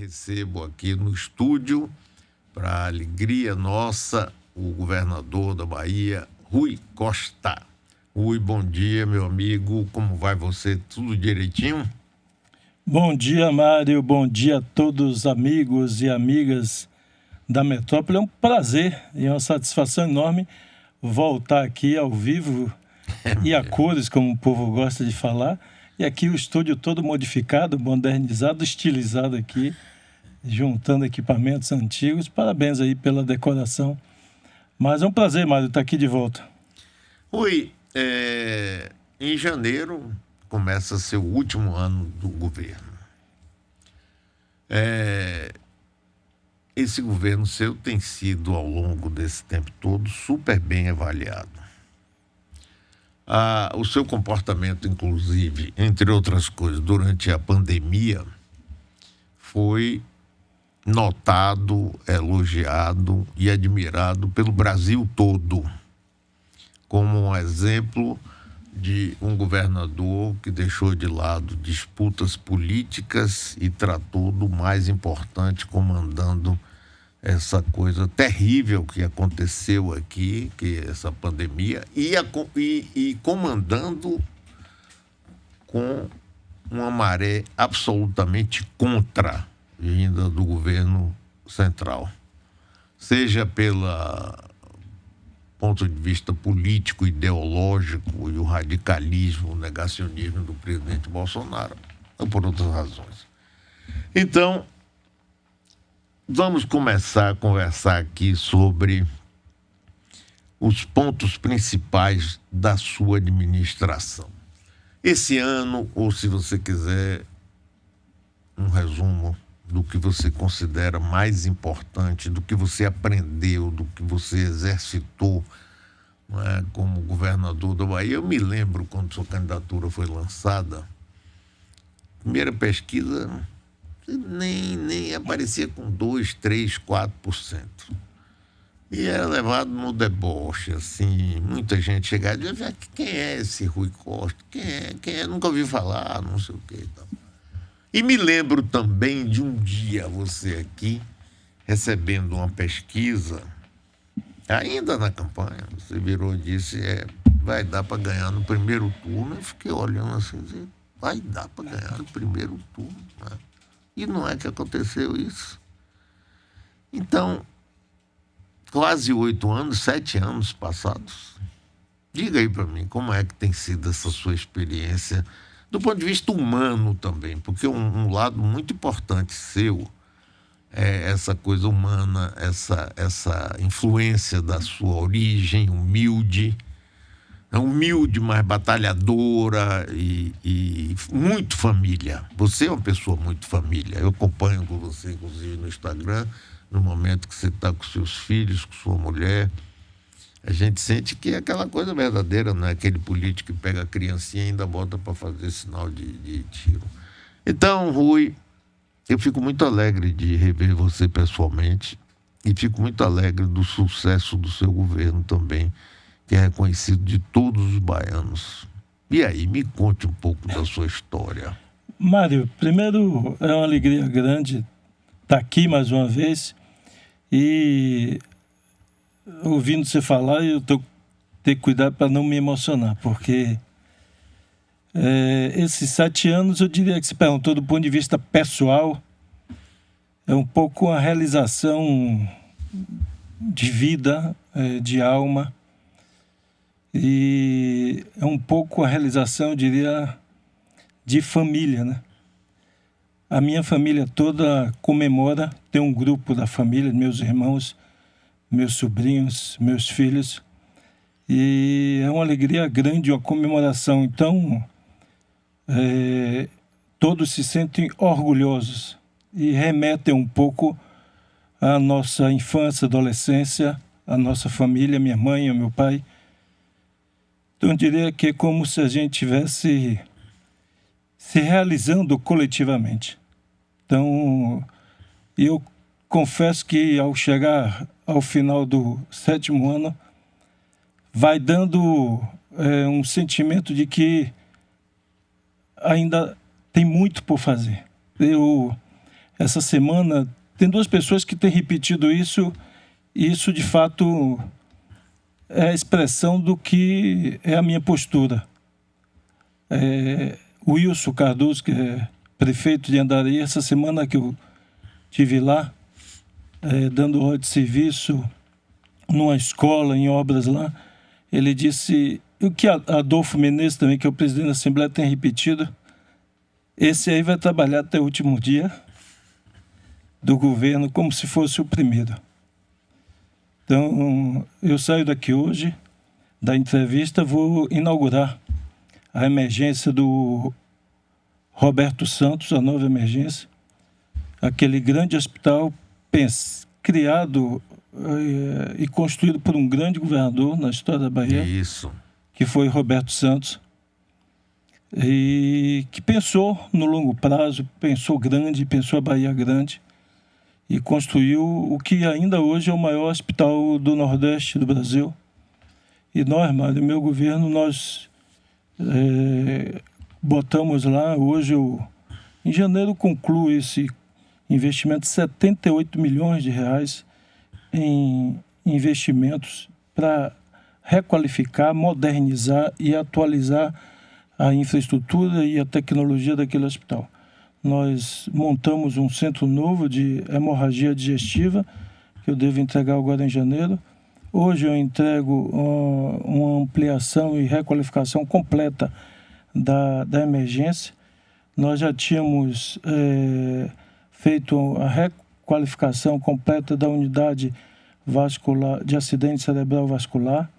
recebo aqui no estúdio, para alegria nossa, o governador da Bahia, Rui Costa. Rui, bom dia, meu amigo. Como vai você? Tudo direitinho? Bom dia, Mário. Bom dia a todos os amigos e amigas da Metrópole. É um prazer e uma satisfação enorme voltar aqui ao vivo e a cores, como o povo gosta de falar. E aqui o estúdio todo modificado, modernizado, estilizado aqui, juntando equipamentos antigos. Parabéns aí pela decoração. Mas é um prazer, Mário, estar aqui de volta. Rui, em janeiro começa a ser o último ano do governo. Esse governo seu tem sido, ao longo desse tempo todo, super bem avaliado. O seu comportamento, inclusive, entre outras coisas, durante a pandemia, foi notado, elogiado e admirado pelo Brasil todo, como um exemplo de um governador que deixou de lado disputas políticas e tratou do mais importante, comandando essa coisa terrível que aconteceu aqui, que é essa pandemia, e comandando com uma maré absolutamente contra, vinda do governo central. Seja pelo ponto de vista político, ideológico e o radicalismo, o negacionismo do presidente Bolsonaro, ou por outras razões. Então, vamos começar a conversar aqui sobre os pontos principais da sua administração. Esse ano, ou se você quiser, um resumo do que você considera mais importante, do que você aprendeu, do que você exercitou, não é, como governador da Bahia. Eu me lembro quando sua candidatura foi lançada, primeira pesquisa nem aparecia com 2%, 3%, 4%. E era levado no deboche, assim, muita gente chegava e dizia, quem é esse Rui Costa? Quem é? Nunca ouvi falar, não sei o que e tal. E me lembro também de um dia você aqui, recebendo uma pesquisa, ainda na campanha, você virou e disse, vai dar para ganhar no primeiro turno. Eu fiquei olhando assim, dizendo, vai dar para ganhar no primeiro turno, né? E não é que aconteceu isso. Então, quase 8 anos, 7 anos passados. Diga aí para mim, como é que tem sido essa sua experiência, do ponto de vista humano também, porque um lado muito importante seu é essa coisa humana, essa influência da sua origem humilde, mas batalhadora e muito família. Você é uma pessoa muito família. Eu acompanho com você, inclusive, no Instagram, no momento que você está com seus filhos, com sua mulher. A gente sente que é aquela coisa verdadeira, não é aquele político que pega a criancinha e ainda bota para fazer sinal de tiro. Então, Rui, eu fico muito alegre de rever você pessoalmente e fico muito alegre do sucesso do seu governo também, que é reconhecido de todos os baianos. E aí, me conte um pouco da sua história. Mário, primeiro é uma alegria grande estar aqui mais uma vez e ouvindo você falar, eu tenho que cuidar para não me emocionar, porque esses 7 anos, eu diria que se perguntou do ponto de vista pessoal, é um pouco uma realização de vida, de alma, e é um pouco a realização, eu diria, de família, né? A minha família toda comemora, tem um grupo da família, meus irmãos, meus sobrinhos, meus filhos, e é uma alegria grande, uma comemoração. Então, todos se sentem orgulhosos e remetem um pouco à nossa infância, adolescência, à nossa família, minha mãe, ao meu pai. Então, eu diria que é como se a gente estivesse se realizando coletivamente. Então, eu confesso que ao chegar ao final do 7º ano, vai dando um sentimento de que ainda tem muito por fazer. essa semana, tem duas pessoas que têm repetido isso, e isso de fato é a expressão do que é a minha postura. O Wilson Cardoso, que é prefeito de Andaraí, essa semana que eu estive lá, dando hora de serviço numa escola, em obras lá, ele disse, o que Adolfo Menezes também, que é o presidente da Assembleia, tem repetido, esse aí vai trabalhar até o último dia do governo como se fosse o primeiro. Então, eu saio daqui hoje, da entrevista, vou inaugurar a emergência do Roberto Santos, a nova emergência, aquele grande hospital criado e construído por um grande governador na história da Bahia, que foi Roberto Santos, e que pensou no longo prazo, pensou grande, pensou a Bahia grande, e construiu o que ainda hoje é o maior hospital do Nordeste do Brasil. E nós, Mário, meu governo, nós botamos lá, hoje em janeiro concluo esse investimento de 78 milhões de reais em investimentos para requalificar, modernizar e atualizar a infraestrutura e a tecnologia daquele hospital. Nós montamos um centro novo de hemorragia digestiva, que eu devo entregar agora em janeiro. Hoje eu entrego uma ampliação e requalificação completa da emergência. Nós já tínhamos feito a requalificação completa da unidade vascular, de acidente cerebral vascular,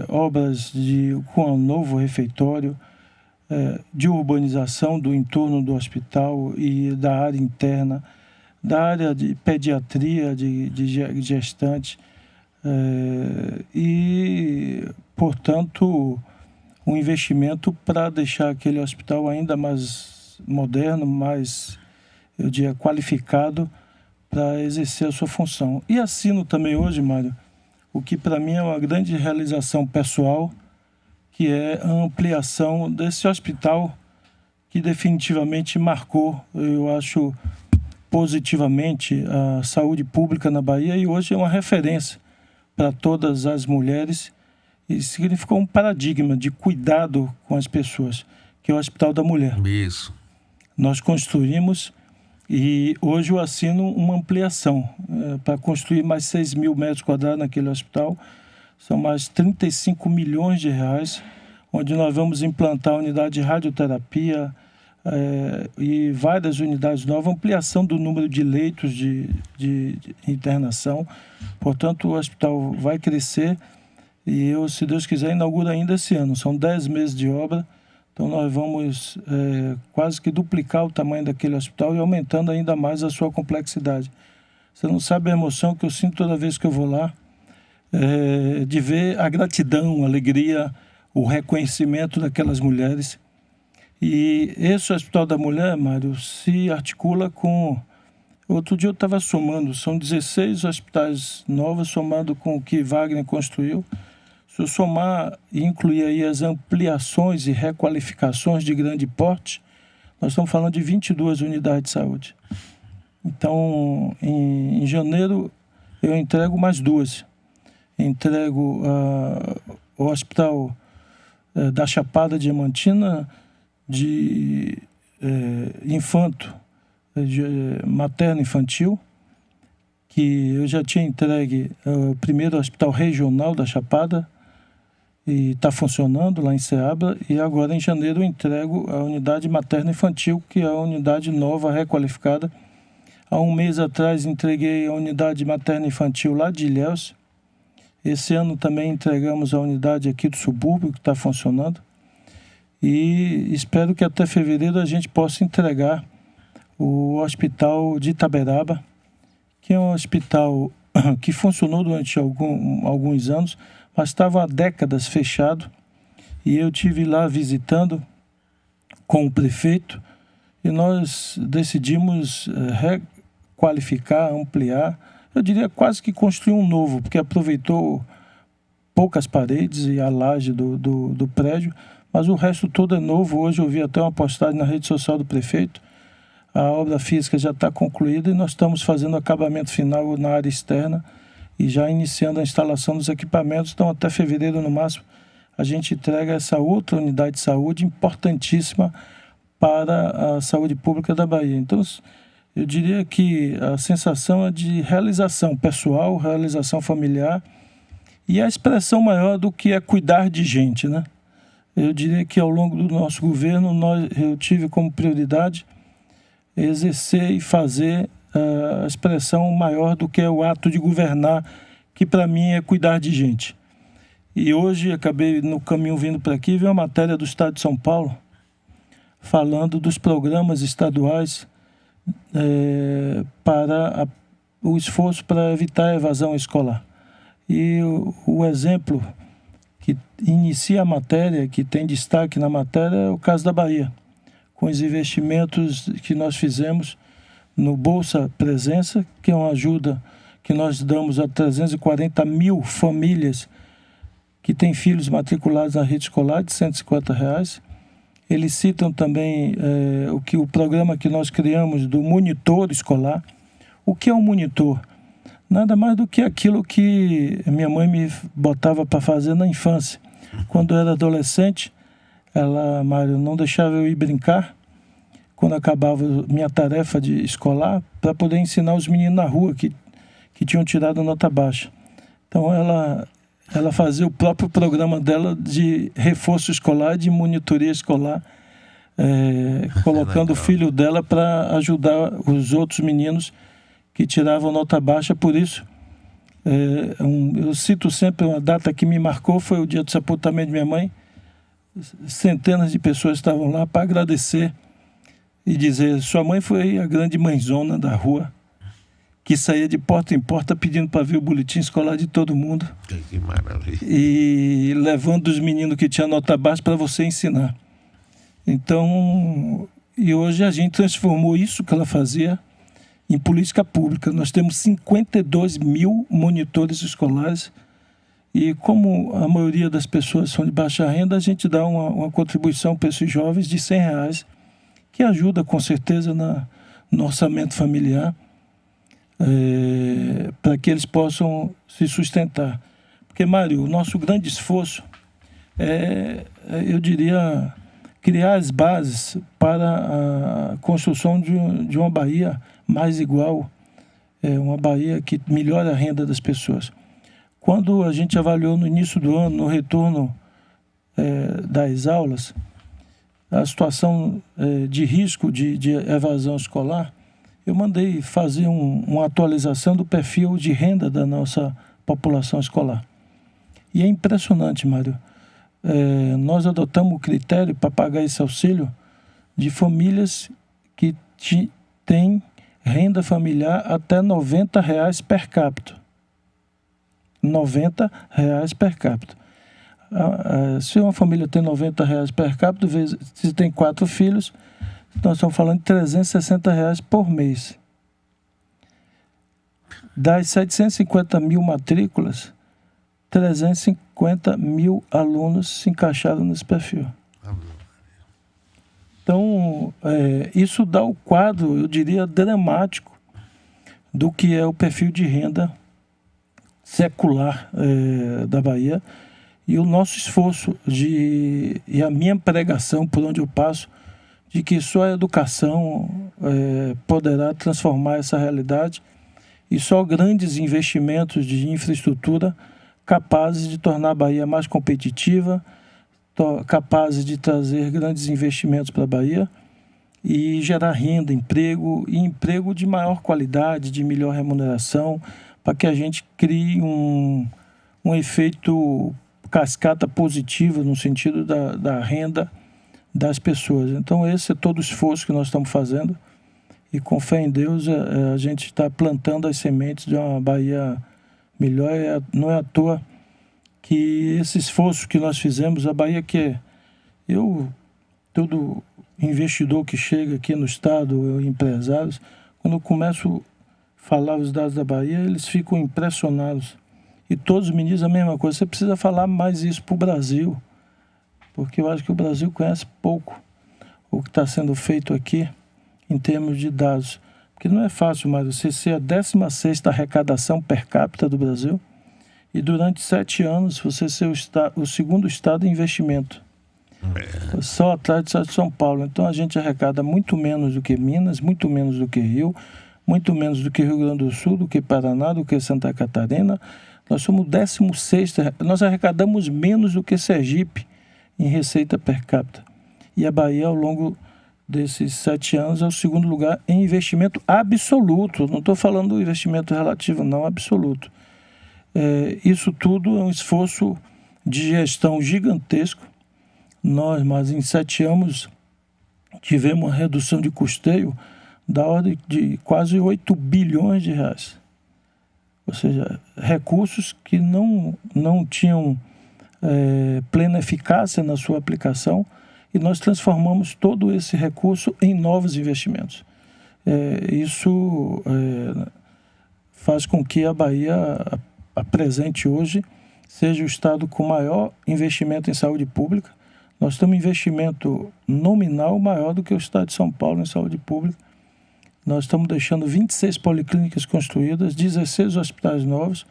obras com um novo refeitório, de urbanização do entorno do hospital e da área interna, da área de pediatria, de gestante, e, portanto, um investimento para deixar aquele hospital ainda mais moderno, mais, eu diria, qualificado para exercer a sua função. E assino também hoje, Mário, o que para mim é uma grande realização pessoal, que é a ampliação desse hospital que definitivamente marcou, eu acho, positivamente a saúde pública na Bahia, e hoje é uma referência para todas as mulheres e significou um paradigma de cuidado com as pessoas, que é o Hospital da Mulher. Isso. Nós construímos e hoje eu assino uma ampliação para construir mais 6 mil metros quadrados naquele hospital. São mais 35 milhões de reais, onde nós vamos implantar a unidade de radioterapia e várias unidades novas, ampliação do número de leitos de internação. Portanto, o hospital vai crescer e eu, se Deus quiser, inauguro ainda esse ano. São 10 meses de obra, então nós vamos quase que duplicar o tamanho daquele hospital e aumentando ainda mais a sua complexidade. Você não sabe a emoção que eu sinto toda vez que eu vou lá, de ver a gratidão, a alegria, o reconhecimento daquelas mulheres. E esse Hospital da Mulher, Mário, se articula com... Outro dia eu estava somando, são 16 hospitais novos, somado com o que Wagner construiu. Se eu somar e incluir aí as ampliações e requalificações de grande porte, nós estamos falando de 22 unidades de saúde. Então, em janeiro, eu entrego mais 2. Entrego o Hospital da Chapada Diamantina, de infanto, materno-infantil, que eu já tinha entregue o primeiro hospital regional da Chapada, e está funcionando lá em Ceabra, e agora em janeiro eu entrego a unidade materno-infantil, que é a unidade nova, requalificada. Há um mês atrás entreguei a unidade materno-infantil lá de Ilhéus. Esse ano também entregamos a unidade aqui do subúrbio, que está funcionando. E espero que até fevereiro a gente possa entregar o hospital de Itaberaba, que é um hospital que funcionou durante alguns anos, mas estava há décadas fechado. E eu estive lá visitando com o prefeito e nós decidimos requalificar, ampliar. Eu diria quase que construir um novo, porque aproveitou poucas paredes e a laje do prédio, mas o resto todo é novo. Hoje eu vi até uma postagem na rede social do prefeito. A obra física já está concluída e nós estamos fazendo o acabamento final na área externa e já iniciando a instalação dos equipamentos. Então, até fevereiro, no máximo, a gente entrega essa outra unidade de saúde importantíssima para a saúde pública da Bahia. Então, eu diria que a sensação é de realização pessoal, realização familiar e a expressão maior do que é cuidar de gente, né? Eu diria que ao longo do nosso governo eu tive como prioridade exercer e fazer a expressão maior do que é o ato de governar, que para mim é cuidar de gente. E hoje acabei no caminho vindo para aqui, vi uma matéria do Estado de São Paulo falando dos programas estaduais para o esforço para evitar a evasão escolar. E o exemplo que inicia a matéria, que tem destaque na matéria, é o caso da Bahia, com os investimentos que nós fizemos no Bolsa Presença, que é uma ajuda que nós damos a 340 mil famílias que têm filhos matriculados na rede escolar, de R$150. Eles citam também o programa que nós criamos do monitor escolar. O que é um monitor? Nada mais do que aquilo que minha mãe me botava para fazer na infância. Quando eu era adolescente, ela, Mário, não deixava eu ir brincar quando acabava minha tarefa de escolar, para poder ensinar os meninos na rua que tinham tirado nota baixa. Então ela fazia o próprio programa dela de reforço escolar, de monitoria escolar, colocando o filho dela para ajudar os outros meninos que tiravam nota baixa. Por isso, eu cito sempre uma data que me marcou, foi o dia do sepultamento de minha mãe. Centenas de pessoas estavam lá para agradecer e dizer: sua mãe foi a grande mãezona da rua, que saía de porta em porta pedindo para ver o boletim escolar de todo mundo. Que maravilha. E levando os meninos que tinham nota baixa para você ensinar. Então, e hoje a gente transformou isso que ela fazia em política pública. Nós temos 52 mil monitores escolares e, como a maioria das pessoas são de baixa renda, a gente dá uma contribuição para esses jovens de R$100, que ajuda com certeza no orçamento familiar, para que eles possam se sustentar. Porque, Mário, o nosso grande esforço eu diria, criar as bases para a construção de uma Bahia mais igual, uma Bahia que melhore a renda das pessoas. Quando a gente avaliou no início do ano, no retorno das aulas, a situação de risco de evasão escolar, eu mandei fazer uma atualização do perfil de renda da nossa população escolar. E é impressionante, Mário. Nós adotamos o critério para pagar esse auxílio de famílias que têm renda familiar até R$90 per capita. R$90 per capita. Se uma família tem R$90 per capita, se tem 4 filhos, nós estamos falando de R$360 por mês. Das 750 mil matrículas, 350 mil alunos se encaixaram nesse perfil. Então, isso dá o quadro, eu diria, dramático do que é o perfil de renda secular da Bahia. E o nosso esforço e a minha pregação por onde eu passo, de que só a educação poderá transformar essa realidade e só grandes investimentos de infraestrutura capazes de tornar a Bahia mais competitiva, capazes de trazer grandes investimentos para a Bahia e gerar renda, emprego, e emprego de maior qualidade, de melhor remuneração, para que a gente crie um efeito cascata positivo no sentido da renda das pessoas. Então esse é todo o esforço que nós estamos fazendo e, com fé em Deus, a gente está plantando as sementes de uma Bahia melhor. Não é à toa que esse esforço que nós fizemos, a Bahia que todo investidor que chega aqui no estado, empresários, quando eu começo a falar os dados da Bahia, eles ficam impressionados. E todos me dizem a mesma coisa: você precisa falar mais isso para o Brasil, porque eu acho que o Brasil conhece pouco o que está sendo feito aqui em termos de dados. Porque não é fácil, mas você ser a 16ª arrecadação per capita do Brasil e durante 7 anos você ser o segundo estado em investimento. Só atrás do estado de São Paulo. Então a gente arrecada muito menos do que Minas, muito menos do que Rio, muito menos do que Rio Grande do Sul, do que Paraná, do que Santa Catarina. Nós somos o 16º, nós arrecadamos menos do que Sergipe em receita per capita. E a Bahia, ao longo desses 7 anos, é o segundo lugar em investimento absoluto. Não estou falando do investimento relativo, não, absoluto. Isso tudo é um esforço de gestão gigantesco. Mas em 7 anos, tivemos uma redução de custeio da ordem de quase 8 bilhões de reais. Ou seja, recursos que não tinham plena eficácia na sua aplicação, e nós transformamos todo esse recurso em novos investimentos. Isso faz com que a Bahia, apresente hoje, seja o estado com maior investimento em saúde pública. Nós temos investimento nominal maior do que o estado de São Paulo em saúde pública. Nós estamos deixando 26 policlínicas construídas, 16 hospitais novos.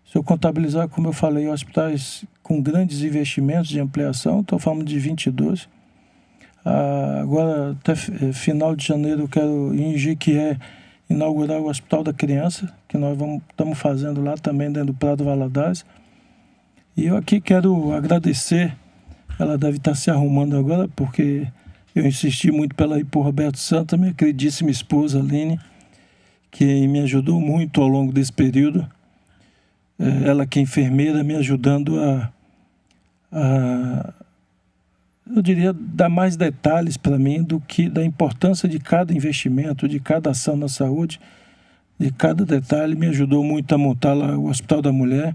Se eu contabilizar, como eu falei, hospitais com grandes investimentos de ampliação, estou falando de 22. Agora, até final de janeiro, eu quero em Jequié inaugurar o Hospital da Criança, que nós estamos fazendo lá também dentro do Prado Valadares. E eu aqui quero agradecer, ela deve estar se arrumando agora, porque eu insisti muito para ela ir para o Roberto Santa, minha queridíssima esposa Aline, que me ajudou muito ao longo desse período. Ela que é enfermeira, me ajudando eu diria, dar mais detalhes para mim da importância de cada investimento, de cada ação na saúde, de cada detalhe. Me ajudou muito a montar lá o Hospital da Mulher.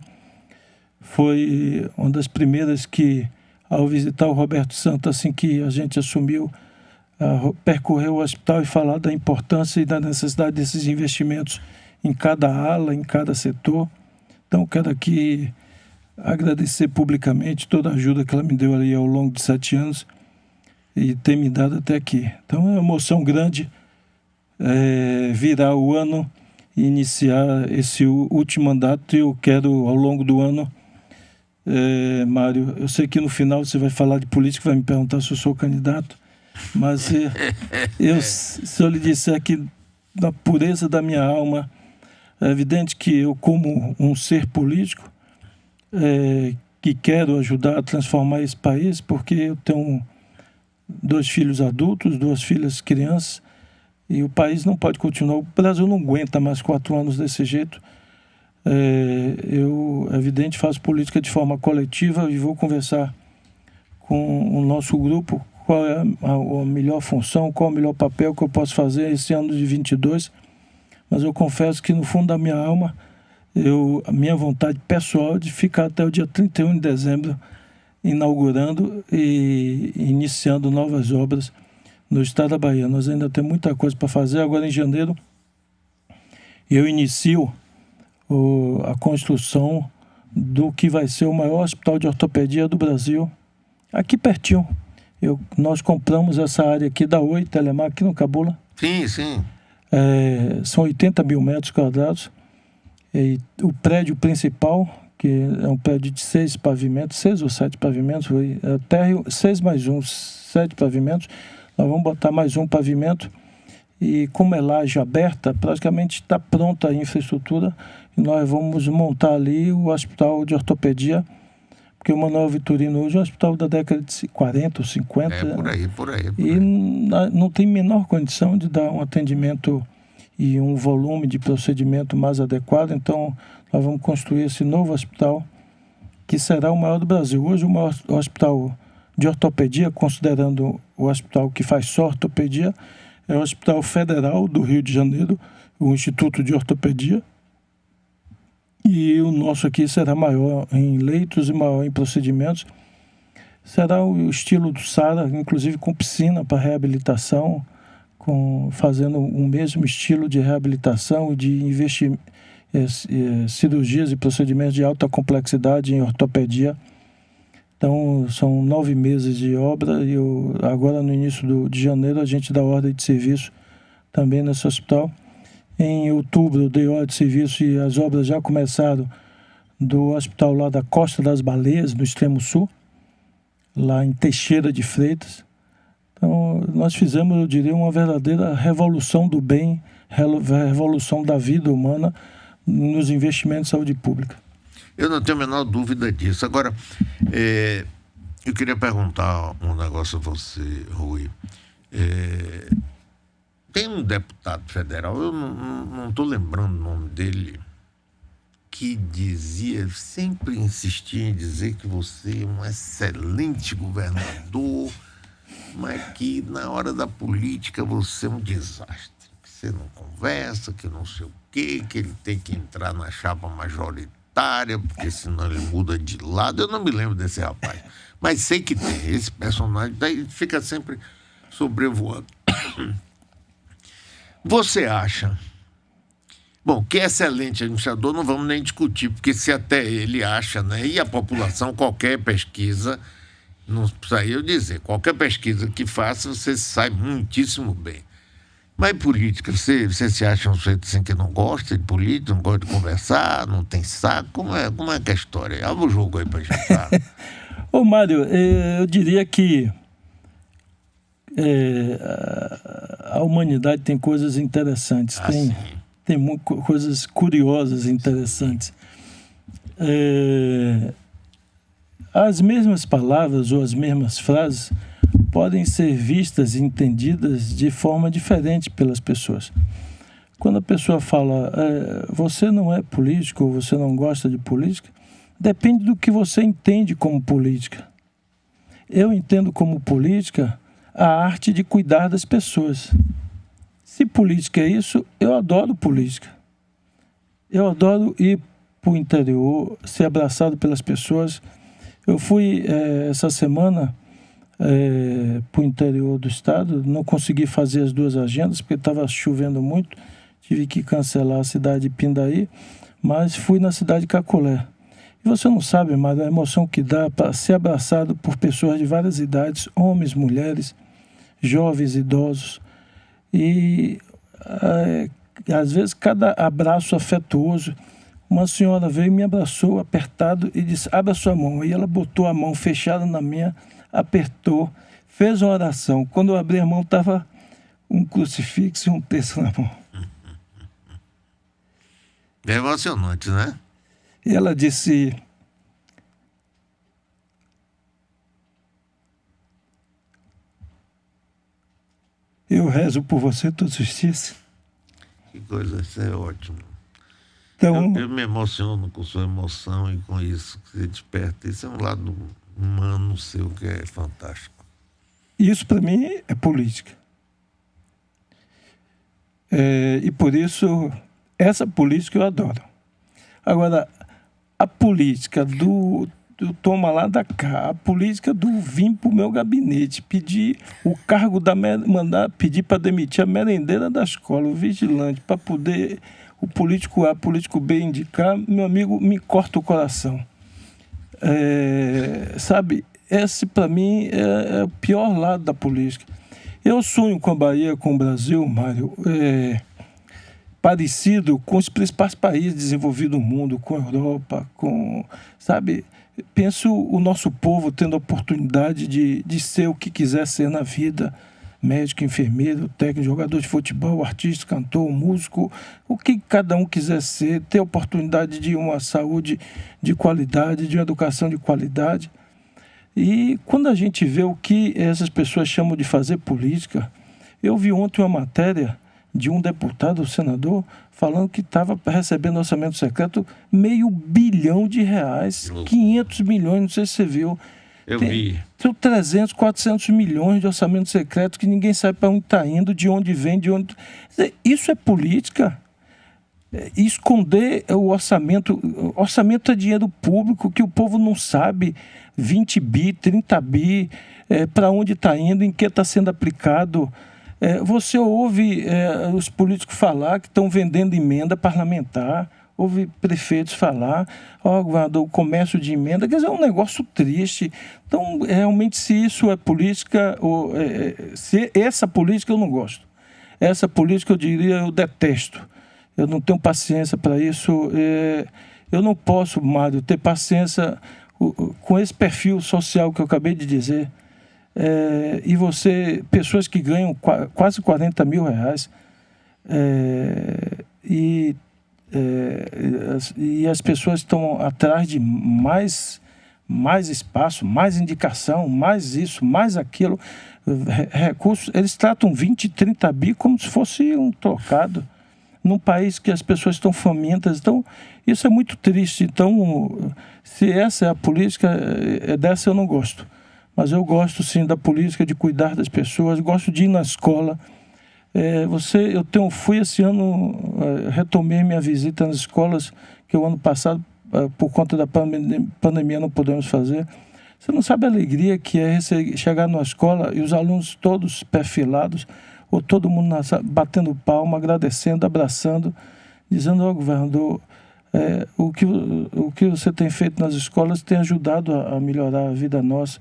Foi uma das primeiras que, ao visitar o Roberto Santa, assim que a gente assumiu, percorrer o hospital e falar da importância e da necessidade desses investimentos em cada ala, em cada setor. Então, quero aqui agradecer publicamente toda a ajuda que ela me deu ali ao longo de 7 anos e ter me dado até aqui. Então, é uma emoção grande virar o ano e iniciar esse último mandato. E eu quero, ao longo do ano, Mário, eu sei que no final você vai falar de política, vai me perguntar se eu sou candidato, mas se eu lhe disser que, na pureza da minha alma, é evidente que eu, como um ser político, que quero ajudar a transformar esse país, porque eu tenho 2 filhos adultos, 2 filhas crianças, e o país não pode continuar, o Brasil não aguenta mais 4 anos desse jeito. Eu, evidente, faço política de forma coletiva e vou conversar com o nosso grupo qual é a melhor função, qual é o melhor papel que eu posso fazer esse ano de 22, mas eu confesso que no fundo da minha alma, a minha vontade pessoal é de ficar até o dia 31 de dezembro inaugurando e iniciando novas obras no estado da Bahia. Nós ainda temos muita coisa para fazer. Agora, em janeiro, eu inicio a construção do que vai ser o maior hospital de ortopedia do Brasil, aqui pertinho. Nós compramos essa área aqui da Oi Telemar, aqui no Cabula. Sim, sim. São 80 mil metros quadrados. E o prédio principal, que é um prédio de 6 pavimentos, 6 ou 7 pavimentos, térreo 6 mais 1, 7 pavimentos. Nós vamos botar mais um pavimento e, como é laje aberta, praticamente está pronta a infraestrutura e nós vamos montar ali o hospital de ortopedia, porque o Manuel Vitorino hoje é um hospital da década de 40 ou 50. Por aí. E não tem menor condição de dar um atendimento e um volume de procedimento mais adequado. Então, nós vamos construir esse novo hospital, que será o maior do Brasil. Hoje, o maior hospital de ortopedia, considerando o hospital que faz só ortopedia, é o Hospital Federal do Rio de Janeiro, o Instituto de Ortopedia. E o nosso aqui será maior em leitos e maior em procedimentos. Será o estilo do SARA, inclusive com piscina para reabilitação, fazendo o mesmo estilo de reabilitação e de cirurgias e procedimentos de alta complexidade em ortopedia. Então, são 9 meses de obra e agora, no início de janeiro, a gente dá ordem de serviço também nesse hospital. Em outubro eu dei ordem de serviço e as obras já começaram do hospital lá da Costa das Baleias, no extremo sul, lá em Teixeira de Freitas. Então, nós fizemos, eu diria, uma verdadeira revolução do bem, revolução da vida humana nos investimentos em saúde pública. Eu não tenho a menor dúvida disso. Agora, eu queria perguntar um negócio a você, Rui. Tem um deputado federal, eu não estou lembrando o nome dele, que dizia, sempre insistia em dizer que você é um excelente governador, mas que na hora da política você é um desastre. Que você não conversa, que não sei o quê, que ele tem que entrar na chapa majoritária, porque senão ele muda de lado. Eu não me lembro desse rapaz, mas sei que tem esse personagem, daí fica sempre sobrevoando. Você acha... Bom, que é excelente administrador, não vamos nem discutir, porque se até ele acha, né? E a população, qualquer pesquisa, não precisa eu dizer, qualquer pesquisa que faça, você sai muitíssimo bem. Mas política, você se acha um sujeito assim que não gosta de política, não gosta de conversar, não tem saco? Como é que é a história? Abre o jogo aí pra gente falar. Ô, Mário, eu diria que a humanidade tem coisas interessantes, tem coisas curiosas e interessantes. As mesmas palavras ou as mesmas frases podem ser vistas e entendidas de forma diferente pelas pessoas. Quando a pessoa fala, você não é político ou você não gosta de política, depende do que você entende como política. Eu entendo como política a arte de cuidar das pessoas. Se política é isso, eu adoro política. Eu adoro ir para o interior, ser abraçado pelas pessoas. Eu fui essa semana para o interior do estado, não consegui fazer as duas agendas, porque estava chovendo muito, tive que cancelar a cidade de Pindaí, mas fui na cidade de Cacolé. E você não sabe, mas a emoção que dá para ser abraçado por pessoas de várias idades, homens, mulheres, jovens, idosos. E às vezes cada abraço afetuoso, uma senhora veio e me abraçou apertado e disse, abra sua mão. E ela botou a mão fechada na minha, apertou, fez uma oração. Quando eu abri a mão estava um crucifixo e um terço na mão. É emocionante, né? E ela disse, eu rezo por você todos os dias. Que coisa, isso é ótimo. Então, eu me emociono com sua emoção e com isso que você desperta. Isso é um lado humano seu que é fantástico. Isso para mim é política. E por isso, essa política eu adoro. Agora, a política do toma lá da cá, a política do vim para o meu gabinete, pedir o cargo mandar pedir para demitir a merendeira da escola, o vigilante, para poder o político A, político B indicar, meu amigo, me corta o coração. Sabe, esse para mim é o pior lado da política. Eu sonho com a Bahia, com o Brasil, Mário, parecido com os principais países desenvolvidos do mundo, com a Europa, sabe, penso o nosso povo tendo a oportunidade de ser o que quiser ser na vida, médico, enfermeiro, técnico, jogador de futebol, artista, cantor, músico, o que cada um quiser ser, ter a oportunidade de uma saúde de qualidade, de uma educação de qualidade. E quando a gente vê o que essas pessoas chamam de fazer política, eu vi ontem uma matéria de um deputado, senador, falando que estava recebendo orçamento secreto R$500 bilhão, 500 milhões, não sei se você viu. Eu vi. Tem 300, 400 milhões de orçamento secreto que ninguém sabe para onde está indo, de onde vem, de onde... Isso é política. Esconder o orçamento. Orçamento é dinheiro público que o povo não sabe. 20 bi, 30 bi, para onde está indo, em que está sendo aplicado. Você ouve os políticos falar que estão vendendo emenda parlamentar, ouve prefeitos falar, governador, o comércio de emenda, quer dizer, é um negócio triste. Então, realmente, se isso é política, se essa política eu não gosto. essa política, eu diria, eu detesto. Eu não tenho paciência para isso. Eu não posso, Mário, ter paciência com esse perfil social que eu acabei de dizer. E você, pessoas que ganham quase 40 mil reais, e as pessoas estão atrás de mais espaço, mais indicação, mais isso, mais aquilo, recursos. Eles tratam 20, 30 bi como se fosse um trocado, num país que as pessoas estão famintas. Então, isso é muito triste. Então, se essa é a política, dessa eu não gosto. Mas eu gosto, sim, da política de cuidar das pessoas, gosto de ir na escola. Fui esse ano, retomei minha visita nas escolas, que o ano passado, por conta da pandemia, não podemos fazer. Você não sabe a alegria que é chegar numa escola e os alunos todos perfilados, ou todo mundo batendo palma, agradecendo, abraçando, dizendo: ó, governador, o que você tem feito nas escolas tem ajudado a melhorar a vida nossa,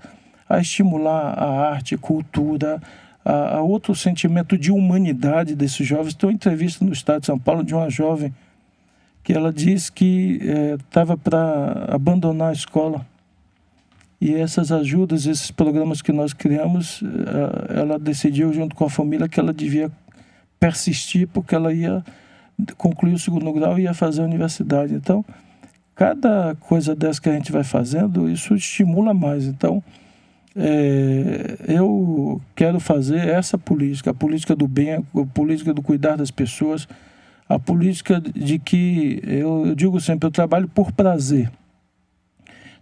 a estimular a arte, a cultura, a outro sentimento de humanidade desses jovens. Tem uma entrevista no Estado de São Paulo de uma jovem que ela diz que estava para abandonar a escola. E essas ajudas, esses programas que nós criamos, ela decidiu junto com a família que ela devia persistir, porque ela ia concluir o 2º grau e ia fazer a universidade. Então, cada coisa dessa que a gente vai fazendo, isso estimula mais. Então, eu quero fazer essa política, a política do bem, a política do cuidar das pessoas, a política de que, eu digo sempre, eu trabalho por prazer.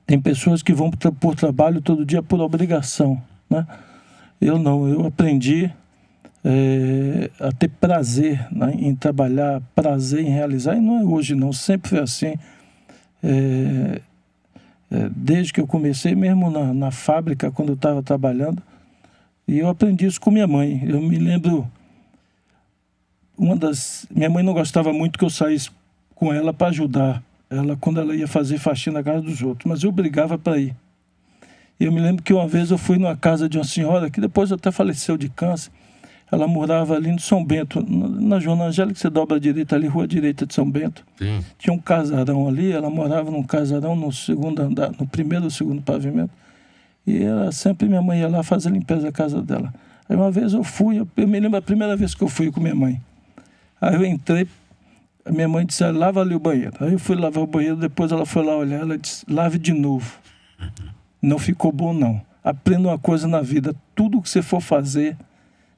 Tem pessoas que vão por trabalho todo dia por obrigação, né? Eu não, eu aprendi a ter prazer, né, em trabalhar, prazer em realizar, e não é hoje não, sempre foi assim. Desde que eu comecei, mesmo na fábrica, quando eu estava trabalhando, e eu aprendi isso com minha mãe. Eu me lembro, minha mãe não gostava muito que eu saísse com ela para ajudar ela quando ela ia fazer faxina na casa dos outros, mas eu brigava para ir. Eu me lembro que uma vez eu fui numa casa de uma senhora que depois até faleceu de câncer. Ela morava ali no São Bento, na Joana Angélica, que você dobra à direita ali, rua direita de São Bento. Sim. Tinha um casarão ali, ela morava num casarão no 2º andar, no 1º ou 2º pavimento. E sempre minha mãe ia lá fazer a limpeza da casa dela. Aí uma vez eu fui, eu me lembro a primeira vez que eu fui com minha mãe. Aí eu entrei, a minha mãe disse: lava ali o banheiro. Aí eu fui lavar o banheiro, depois ela foi lá olhar, ela disse: lave de novo. Não ficou bom, não. Aprenda uma coisa na vida: tudo que você for fazer,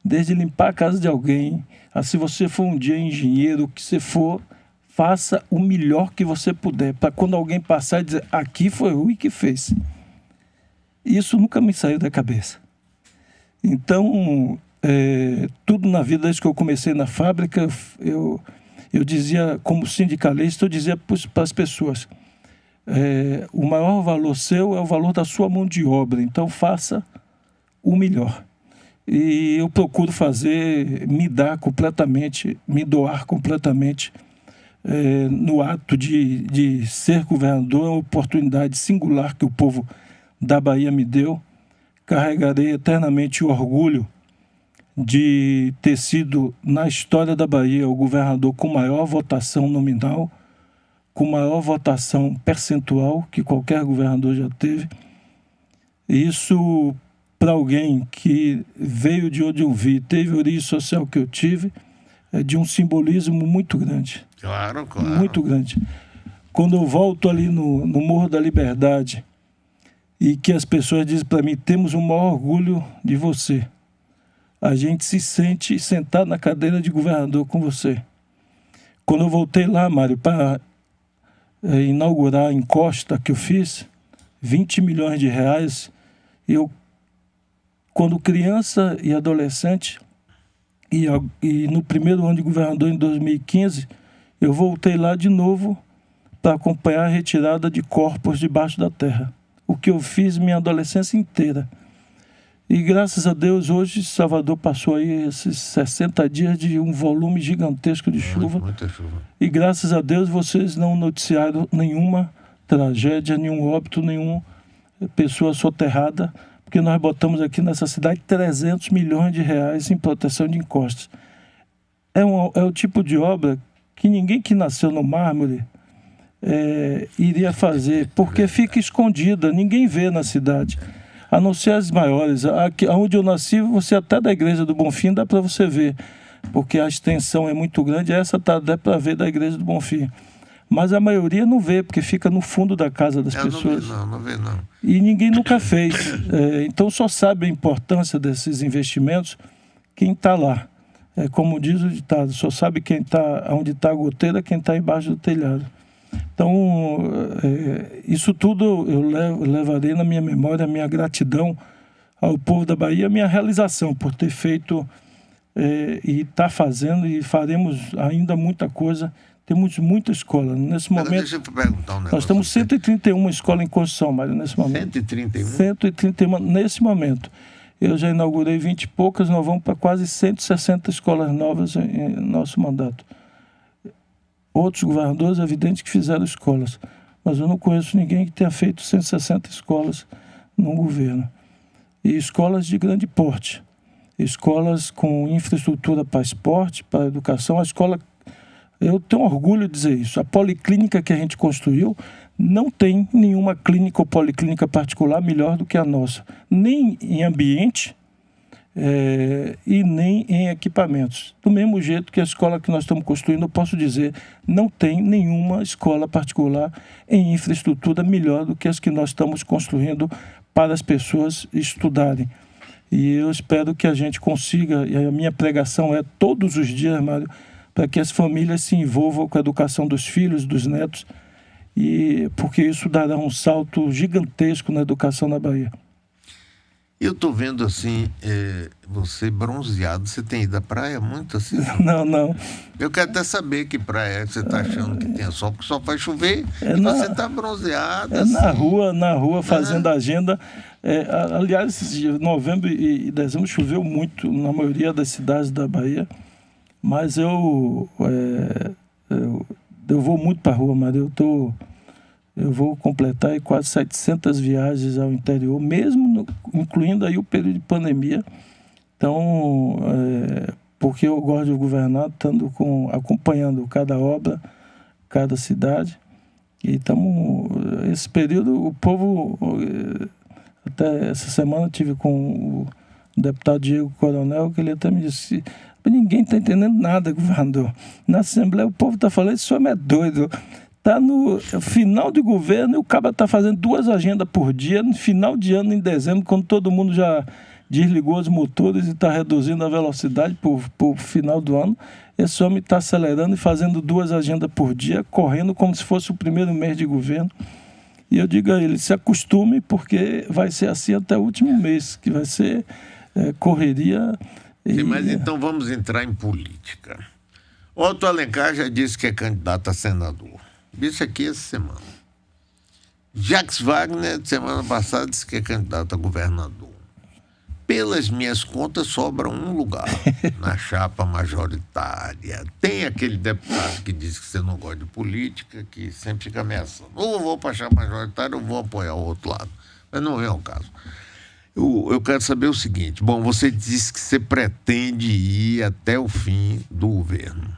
desde limpar a casa de alguém, se você for um dia engenheiro, o que você for, faça o melhor que você puder, para quando alguém passar e dizer: aqui foi o Rui que fez. Isso nunca me saiu da cabeça. Então, tudo na vida, desde que eu comecei na fábrica, eu dizia, como sindicalista, eu dizia para as pessoas: o maior valor seu é o valor da sua mão de obra, então faça o melhor. E eu procuro me doar completamente no ato de ser governador. É uma oportunidade singular que o povo da Bahia me deu. Carregarei eternamente o orgulho de ter sido, na história da Bahia, o governador com maior votação nominal, com maior votação percentual que qualquer governador já teve. Isso, para alguém que veio de onde eu vi, teve a origem social que eu tive, é de um simbolismo muito grande. Claro, claro. Muito grande. Quando eu volto ali no Morro da Liberdade e que as pessoas dizem para mim: temos o maior orgulho de você. A gente se sente sentado na cadeira de governador com você. Quando eu voltei lá, Mário, para inaugurar a encosta que eu fiz, 20 milhões de reais, quando criança e adolescente, e no 1º ano de governador, em 2015, eu voltei lá de novo para acompanhar a retirada de corpos debaixo da terra. O que eu fiz minha adolescência inteira. E graças a Deus, hoje, Salvador passou aí esses 60 dias de um volume gigantesco de chuva. Muita chuva. E graças a Deus, vocês não noticiaram nenhuma tragédia, nenhum óbito, nenhuma pessoa soterrada, porque nós botamos aqui nessa cidade 300 milhões de reais em proteção de encostas. é o tipo de obra que ninguém que nasceu no mármore iria fazer, porque fica escondida, ninguém vê na cidade, a não ser as maiores. Aqui, onde eu nasci, você até da Igreja do Bonfim dá para você ver, porque a extensão é muito grande, essa dá para ver da Igreja do Bonfim. Mas a maioria não vê, porque fica no fundo da casa das pessoas. Não vê não. E ninguém nunca fez. Então só sabe a importância desses investimentos quem está lá. Como diz o ditado, só sabe quem está onde está a goteira, quem está embaixo do telhado. Então, isso tudo eu levarei na minha memória, a minha gratidão ao povo da Bahia, a minha realização por ter feito e está fazendo, e faremos ainda muita coisa. Temos muita escola. Nesse momento, deixa eu perguntar um negócio. Nós temos 131 escolas em construção, Mário, nesse momento. 131? 131 nesse momento. Eu já inaugurei 20 e poucas, nós vamos para quase 160 escolas novas em nosso mandato. Outros governadores, é evidente que fizeram escolas, mas eu não conheço ninguém que tenha feito 160 escolas no governo. E escolas de grande porte. Escolas com infraestrutura para esporte, para educação. A escola... Eu tenho orgulho de dizer isso. A policlínica que a gente construiu não tem nenhuma clínica ou policlínica particular melhor do que a nossa. Nem em ambiente e nem em equipamentos. Do mesmo jeito que a escola que nós estamos construindo, eu posso dizer, não tem nenhuma escola particular em infraestrutura melhor do que as que nós estamos construindo para as pessoas estudarem. E eu espero que a gente consiga, e a minha pregação é todos os dias, Mário, para que as famílias se envolvam com a educação dos filhos, dos netos, porque isso dará um salto gigantesco na educação na Bahia. Eu estou vendo assim, você bronzeado, você tem ido à praia muito assim? Não. Eu quero até saber que praia você está achando que tem sol, porque só faz chover e você está bronzeado. Assim. Na rua, fazendo agenda. Aliás, novembro e dezembro choveu muito na maioria das cidades da Bahia. Mas eu vou muito para a rua, Mário. Eu vou completar aí quase 700 viagens ao interior, mesmo incluindo aí o período de pandemia. Então, porque eu gosto de governar, estando acompanhando cada obra, cada cidade. E esse período, o povo... Até essa semana eu tive com o deputado Diego Coronel, que ele até me disse... Ninguém está entendendo nada, governador. Na Assembleia o povo está falando, esse homem é doido. Está no final de governo e o cara está fazendo 2 agendas por dia, no final de ano, em dezembro, quando todo mundo já desligou os motores e está reduzindo a velocidade para o final do ano. Esse homem está acelerando e fazendo 2 agendas por dia, correndo como se fosse o primeiro mês de governo. E eu digo a ele, se acostume, porque vai ser assim até o último mês, que vai ser correria... Sim, mas então vamos entrar em política. Otto Alencar já disse que é candidato a senador. Disse aqui essa semana. Jacques Wagner, semana passada, disse que é candidato a governador. Pelas minhas contas, sobra um lugar na chapa majoritária. Tem aquele deputado que diz que você não gosta de política, que sempre fica ameaçando. Ou eu vou para a chapa majoritária, ou vou apoiar o outro lado. Mas não vem ao caso. Eu quero saber o seguinte. Bom, você disse que você pretende ir até o fim do governo.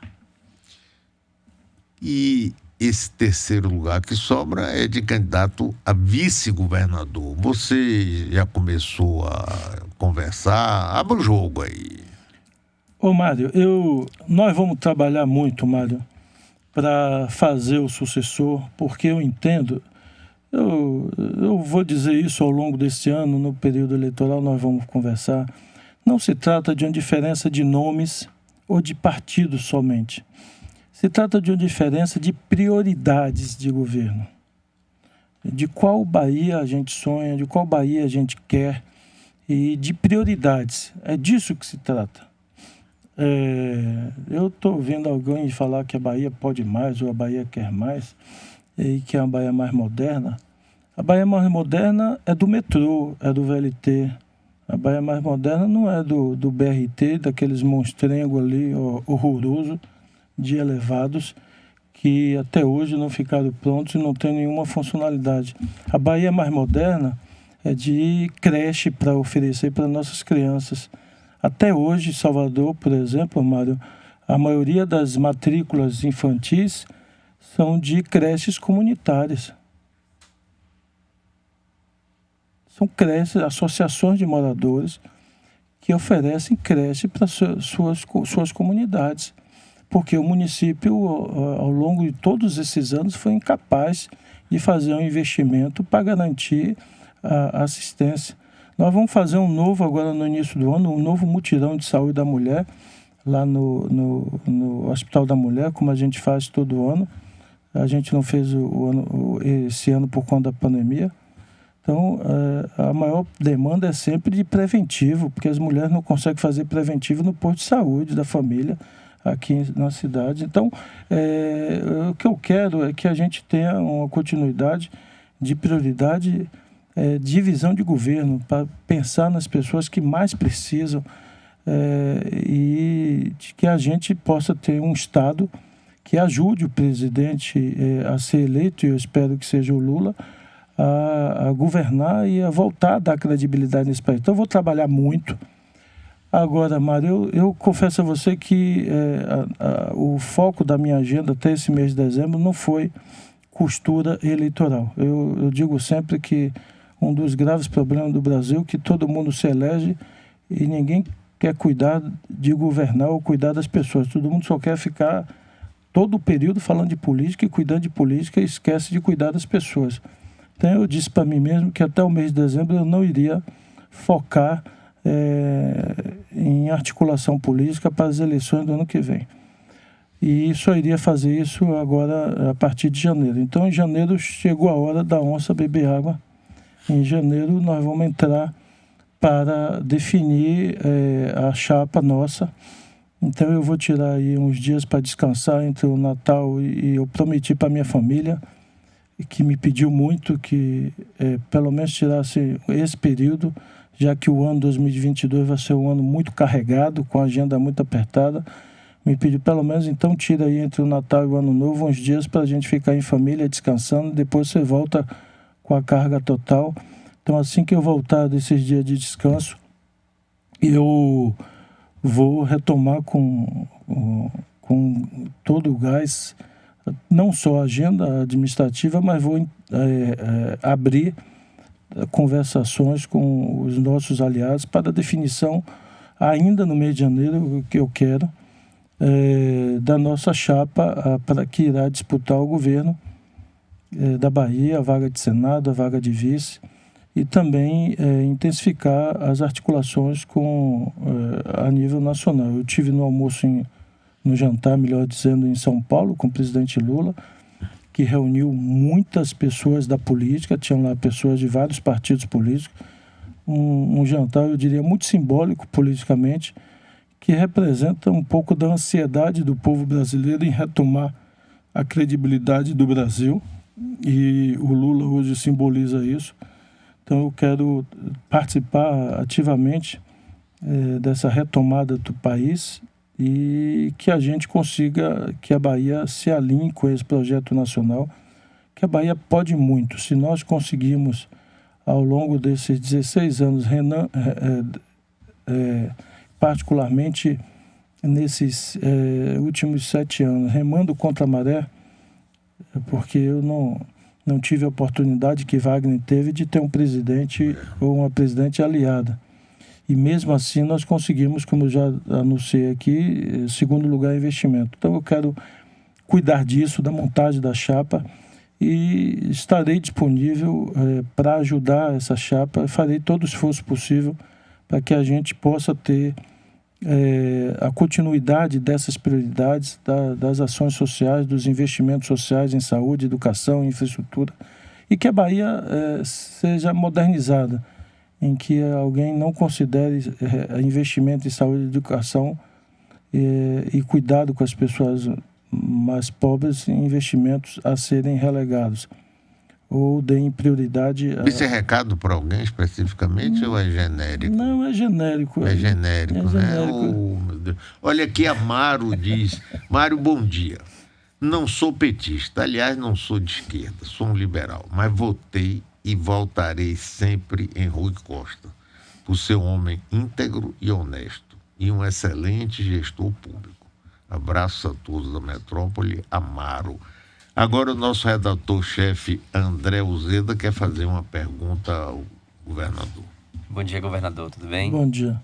E esse terceiro lugar que sobra é de candidato a vice-governador. Você já começou a conversar? Abra o jogo aí. Ô, Mário, nós vamos trabalhar muito, Mário, para fazer o sucessor, porque eu entendo... Eu vou dizer isso ao longo desse ano, no período eleitoral nós vamos conversar. Não se trata de uma diferença de nomes ou de partidos somente. Se trata de uma diferença de prioridades de governo. De qual Bahia a gente sonha, de qual Bahia a gente quer e de prioridades. É disso que se trata. Eu estou ouvindo alguém falar que a Bahia pode mais ou a Bahia quer mais. E que é uma Bahia mais moderna. A Bahia mais moderna é do metrô, é do VLT. A Bahia mais moderna não é do BRT, daqueles monstrengos ali, horroroso, de elevados, que até hoje não ficaram prontos e não tem nenhuma funcionalidade. A Bahia mais moderna é de creche para oferecer para nossas crianças. Até hoje, em Salvador, por exemplo, Mário, A maioria das matrículas infantis são de creches comunitárias. São creches, associações de moradores que oferecem creche para suas comunidades, porque o município, ao longo de todos esses anos, foi incapaz de fazer um investimento para garantir a assistência. Nós vamos fazer agora no início do ano, um novo mutirão de saúde da mulher, lá no Hospital da Mulher, como a gente faz todo ano. A gente não fez esse ano por conta da pandemia. Então, a maior demanda é sempre de preventivo, porque as mulheres não conseguem fazer preventivo no posto de saúde da família aqui na cidade. Então, o que eu quero é que a gente tenha uma continuidade de prioridade, de visão de governo, para pensar nas pessoas que mais precisam, e de que a gente possa ter um Estado que ajude o presidente a ser eleito, e eu espero que seja o Lula, a governar e a voltar a dar credibilidade nesse país. Então, eu vou trabalhar muito. Agora, Mário, eu confesso a você que o foco da minha agenda até esse mês de dezembro não foi costura eleitoral. Eu digo sempre que um dos graves problemas do Brasil é que todo mundo se elege e ninguém quer cuidar de governar ou cuidar das pessoas. Todo mundo só quer ficar todo o período falando de política e cuidando de política e esquece de cuidar das pessoas. Então, eu disse para mim mesmo que até o mês de dezembro eu não iria focar em articulação política para as eleições do ano que vem. E só iria fazer isso agora a partir de janeiro. Então, em janeiro chegou a hora da onça beber água. Em janeiro nós vamos entrar para definir a chapa nossa. Então, eu vou tirar aí uns dias para descansar entre o Natal e eu prometi para minha família, que me pediu muito que pelo menos tirasse esse período, já que o ano 2022 vai ser um ano muito carregado, com a agenda muito apertada. Me pediu pelo menos, então, tira aí entre o Natal e o Ano Novo uns dias para a gente ficar em família, descansando, depois você volta com a carga total. Então, assim que eu voltar desses dias de descanso, eu vou retomar com todo o gás, não só a agenda administrativa, mas vou abrir conversações com os nossos aliados para a definição, ainda no mês de janeiro, o que eu quero, da nossa chapa para que irá disputar o governo da Bahia, a vaga de Senado, a vaga de vice, e também intensificar as articulações a nível nacional. Eu tive no almoço, no jantar, melhor dizendo, em São Paulo, com o presidente Lula, que reuniu muitas pessoas da política, tinham lá pessoas de vários partidos políticos, um jantar, eu diria, muito simbólico politicamente, que representa um pouco da ansiedade do povo brasileiro em retomar a credibilidade do Brasil, e o Lula hoje simboliza isso. Então, eu quero participar ativamente dessa retomada do país e que a gente consiga, que a Bahia se alinhe com esse projeto nacional, que a Bahia pode muito. Se nós conseguirmos, ao longo desses 16 anos, particularmente nesses últimos 7 anos, remando contra a maré, porque eu não tive a oportunidade que Wagner teve de ter um presidente ou uma presidente aliada. E mesmo assim nós conseguimos, como eu já anunciei aqui, segundo lugar em investimento. Então eu quero cuidar disso, da montagem da chapa, e estarei disponível para ajudar essa chapa. Farei todo o esforço possível para que a gente possa ter a continuidade dessas prioridades, das ações sociais, dos investimentos sociais em saúde, educação, infraestrutura, e que a Bahia seja modernizada, em que alguém não considere investimento em saúde e educação e cuidado com as pessoas mais pobres, investimentos a serem relegados, ou deem prioridade... Esse é recado para alguém especificamente ou é genérico? Não, é genérico. É genérico, né? Oh, meu Deus. Olha aqui, a Mário diz: Mário, bom dia. Não sou petista, aliás, não sou de esquerda, sou um liberal, mas votei e voltarei sempre em Rui Costa, por ser um homem íntegro e honesto e um excelente gestor público. Abraço a todos da metrópole, Amaro. Agora o nosso redator-chefe André Uzeda quer fazer uma pergunta ao governador. Bom dia, governador, tudo bem? Bom dia.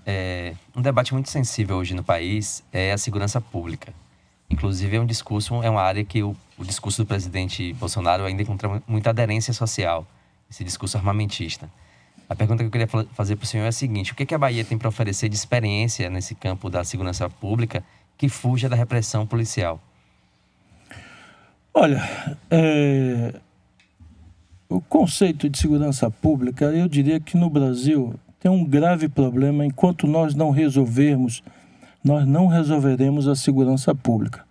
Um debate muito sensível hoje no país é a segurança pública. Inclusive, é uma área que o discurso do presidente Bolsonaro ainda encontra muita aderência social, esse discurso armamentista. A pergunta que eu queria fazer para o senhor é a seguinte: o que a Bahia tem para oferecer de experiência nesse campo da segurança pública que fuja da repressão policial? Olha, o conceito de segurança pública, eu diria que no Brasil tem um grave problema. Enquanto nós não resolveremos a segurança pública,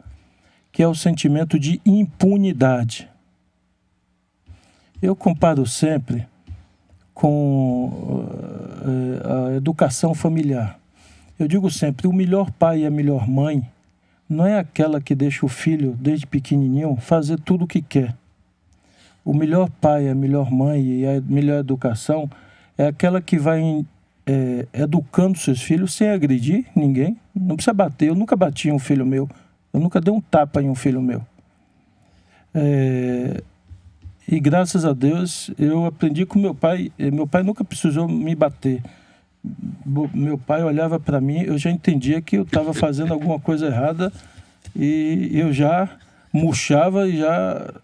que é o sentimento de impunidade. Eu comparo sempre com a educação familiar. Eu digo sempre, o melhor pai e a melhor mãe não é aquela que deixa o filho, desde pequenininho, fazer tudo o que quer. O melhor pai, a melhor mãe e a melhor educação é aquela que vai educando seus filhos sem agredir ninguém. Não precisa bater. Eu nunca bati em um filho meu. Eu nunca dei um tapa em um filho meu. E graças a Deus eu aprendi com meu pai. Meu pai nunca precisou me bater. Meu pai olhava para mim, eu já entendia que eu estava fazendo alguma coisa errada e eu já murchava e já...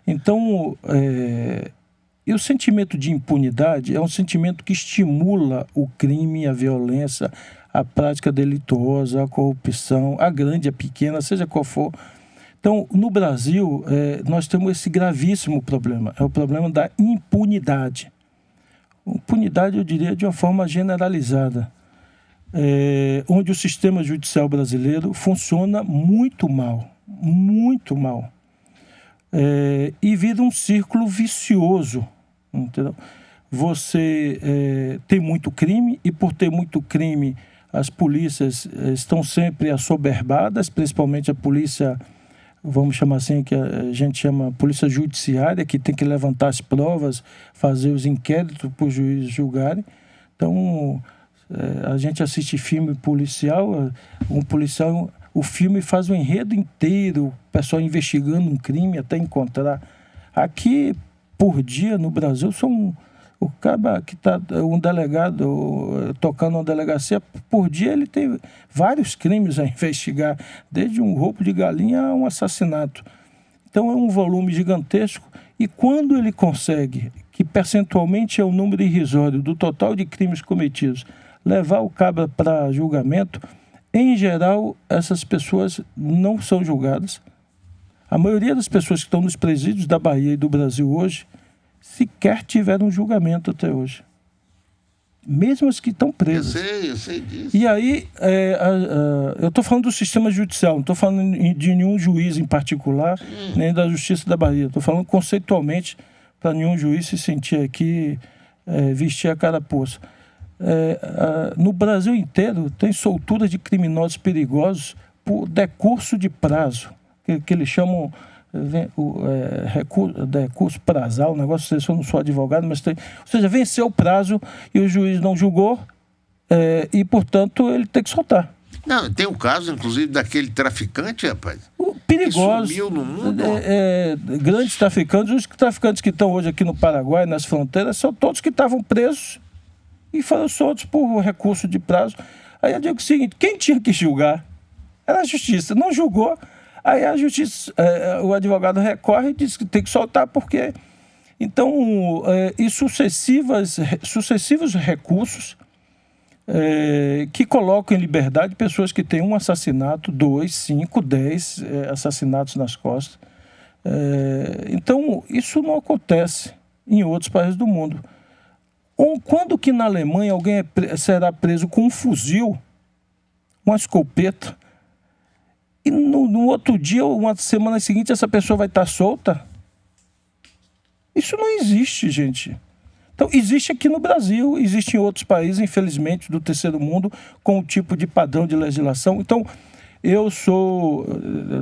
Então, e o sentimento de impunidade é um sentimento que estimula o crime, a violência, a prática delituosa, a corrupção, a grande, a pequena, seja qual for. Então, no Brasil, nós temos esse gravíssimo problema, é o problema da impunidade. Impunidade, eu diria, de uma forma generalizada, onde o sistema judicial brasileiro funciona muito mal, e vira um círculo vicioso, entendeu? Você tem muito crime, e por ter muito crime, as polícias estão sempre assoberbadas, principalmente a polícia, vamos chamar assim, que a gente chama polícia judiciária, que tem que levantar as provas, fazer os inquéritos para os juízes julgarem. Então, a gente assiste filme policial, o filme faz o enredo inteiro, o pessoal investigando um crime até encontrar. Aqui, por dia, no Brasil, o cara que está, um delegado tocando uma delegacia, por dia ele tem vários crimes a investigar, desde um roubo de galinha a um assassinato. Então é um volume gigantesco, e quando ele consegue, que percentualmente é um número irrisório do total de crimes cometidos, levar o cabra para julgamento, em geral essas pessoas não são julgadas. A maioria das pessoas que estão nos presídios da Bahia e do Brasil hoje sequer tiveram um julgamento até hoje. Mesmo as que estão presas. Eu sei disso. E aí, eu estou falando do sistema judicial, não estou falando de nenhum juiz em particular, nem da Justiça da Bahia. Estou falando conceitualmente para nenhum juiz se sentir aqui, vestir a carapuça. No Brasil inteiro, tem soltura de criminosos perigosos por decurso de prazo, que eles chamam... recurso prazal, o negócio, eu não sou advogado, mas tem, ou seja, venceu o prazo e o juiz não julgou, e portanto ele tem que soltar. Não, tem um caso, inclusive, daquele traficante, rapaz, perigoso, que sumiu no mundo. Grandes traficantes, os traficantes que estão hoje aqui no Paraguai, nas fronteiras, são todos que estavam presos e foram soltos por recurso de prazo. Aí eu digo o seguinte: quem tinha que julgar era a justiça, não julgou. Aí a justiça, o advogado recorre e diz que tem que soltar porque... Então, e sucessivos recursos que colocam em liberdade pessoas que têm um assassinato, 2, 5, 10 assassinatos nas costas. Então, isso não acontece em outros países do mundo. Quando que na Alemanha alguém será preso com um fuzil, uma escopeta, e no outro dia, uma semana seguinte, essa pessoa vai estar solta? Isso não existe, gente. Então, existe aqui no Brasil, existe em outros países, infelizmente, do terceiro mundo, com o tipo de padrão de legislação. Então,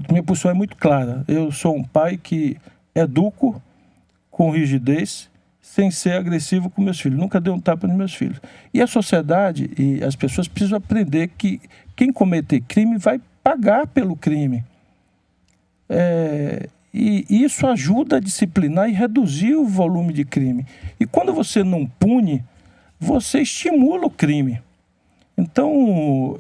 minha posição é muito clara. Eu sou um pai que educo com rigidez, sem ser agressivo com meus filhos. Nunca dei um tapa nos meus filhos. E a sociedade e as pessoas precisam aprender que quem cometer crime vai pagar pelo crime. E isso ajuda a disciplinar e reduzir o volume de crime. E quando você não pune, você estimula o crime. Então,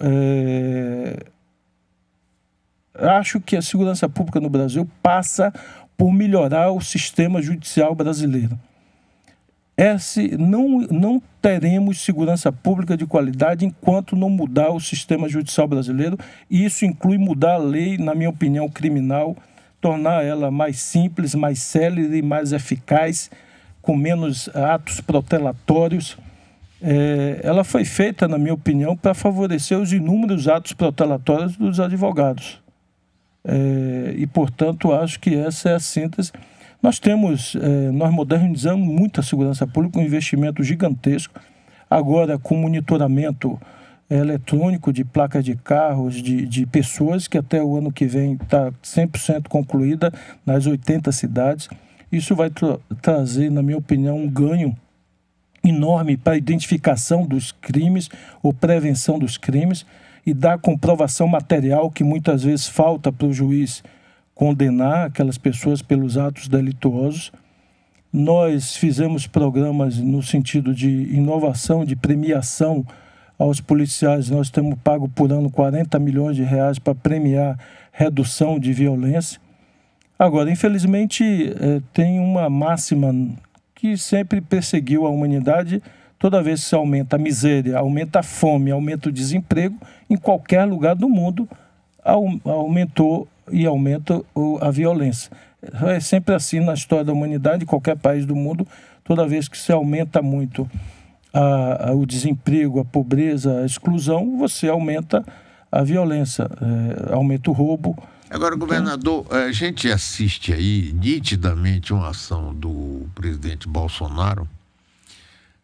acho que a segurança pública no Brasil passa por melhorar o sistema judicial brasileiro. Não teremos segurança pública de qualidade enquanto não mudar o sistema judicial brasileiro, e isso inclui mudar a lei, na minha opinião, criminal, tornar ela mais simples, mais célere, mais eficaz, com menos atos protelatórios. Ela foi feita, na minha opinião, para favorecer os inúmeros atos protelatórios dos advogados. E, portanto, acho que essa é a síntese. Nós modernizamos muito a segurança pública, um investimento gigantesco. Agora, com monitoramento eletrônico de placas de carros, de pessoas, que até o ano que vem está 100% concluída nas 80 cidades. Isso vai trazer, na minha opinião, um ganho enorme para a identificação dos crimes ou prevenção dos crimes e dar comprovação material que muitas vezes falta para o juiz condenar aquelas pessoas pelos atos delituosos. Nós fizemos programas no sentido de inovação, de premiação aos policiais. Nós temos pago por ano 40 milhões de reais para premiar redução de violência. Agora, infelizmente, tem uma máxima que sempre perseguiu a humanidade. Toda vez que se aumenta a miséria, aumenta a fome, aumenta o desemprego, em qualquer lugar do mundo aumentou e aumenta a violência. É sempre assim na história da humanidade, em qualquer país do mundo. Toda vez que se aumenta muito o desemprego, a pobreza, a exclusão, você aumenta a violência, aumenta o roubo. Agora, governador, a gente assiste aí nitidamente uma ação do presidente Bolsonaro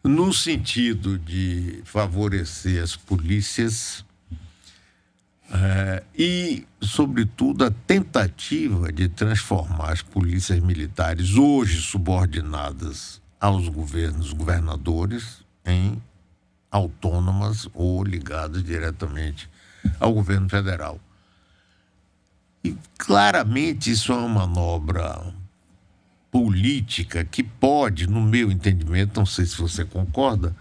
no sentido de favorecer as polícias e, sobretudo, a tentativa de transformar as polícias militares, hoje subordinadas aos governadores, em autônomas ou ligadas diretamente ao governo federal. E, claramente, isso é uma manobra política que pode, no meu entendimento, não sei se você concorda,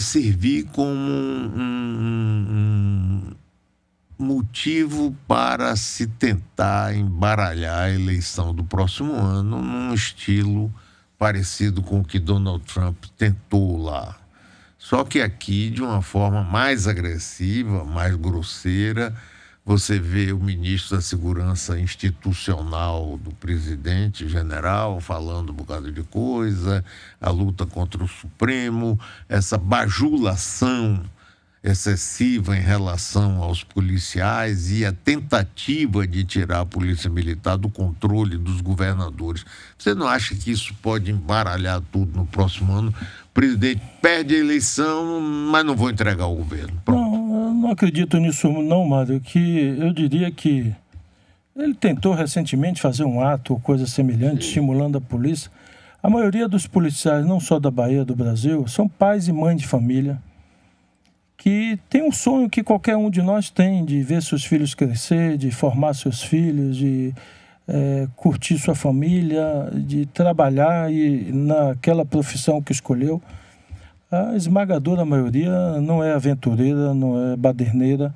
servir como um motivo para se tentar embaralhar a eleição do próximo ano num estilo parecido com o que Donald Trump tentou lá. Só que aqui, de uma forma mais agressiva, mais grosseira. Você vê o ministro da Segurança Institucional do presidente general falando um bocado de coisa, a luta contra o Supremo, essa bajulação excessiva em relação aos policiais e a tentativa de tirar a polícia militar do controle dos governadores. Você não acha que isso pode embaralhar tudo no próximo ano? O presidente perde a eleição, mas não vou entregar o governo. Pronto. Não, eu não acredito nisso não, Mário, que eu diria que ele tentou recentemente fazer um ato ou coisa semelhante, estimulando a polícia. A maioria dos policiais, não só da Bahia, do Brasil, são pais e mães de família que tem um sonho que qualquer um de nós tem, de ver seus filhos crescer, de formar seus filhos, de curtir sua família, de trabalhar naquela profissão que escolheu. A esmagadora maioria não é aventureira, não é baderneira.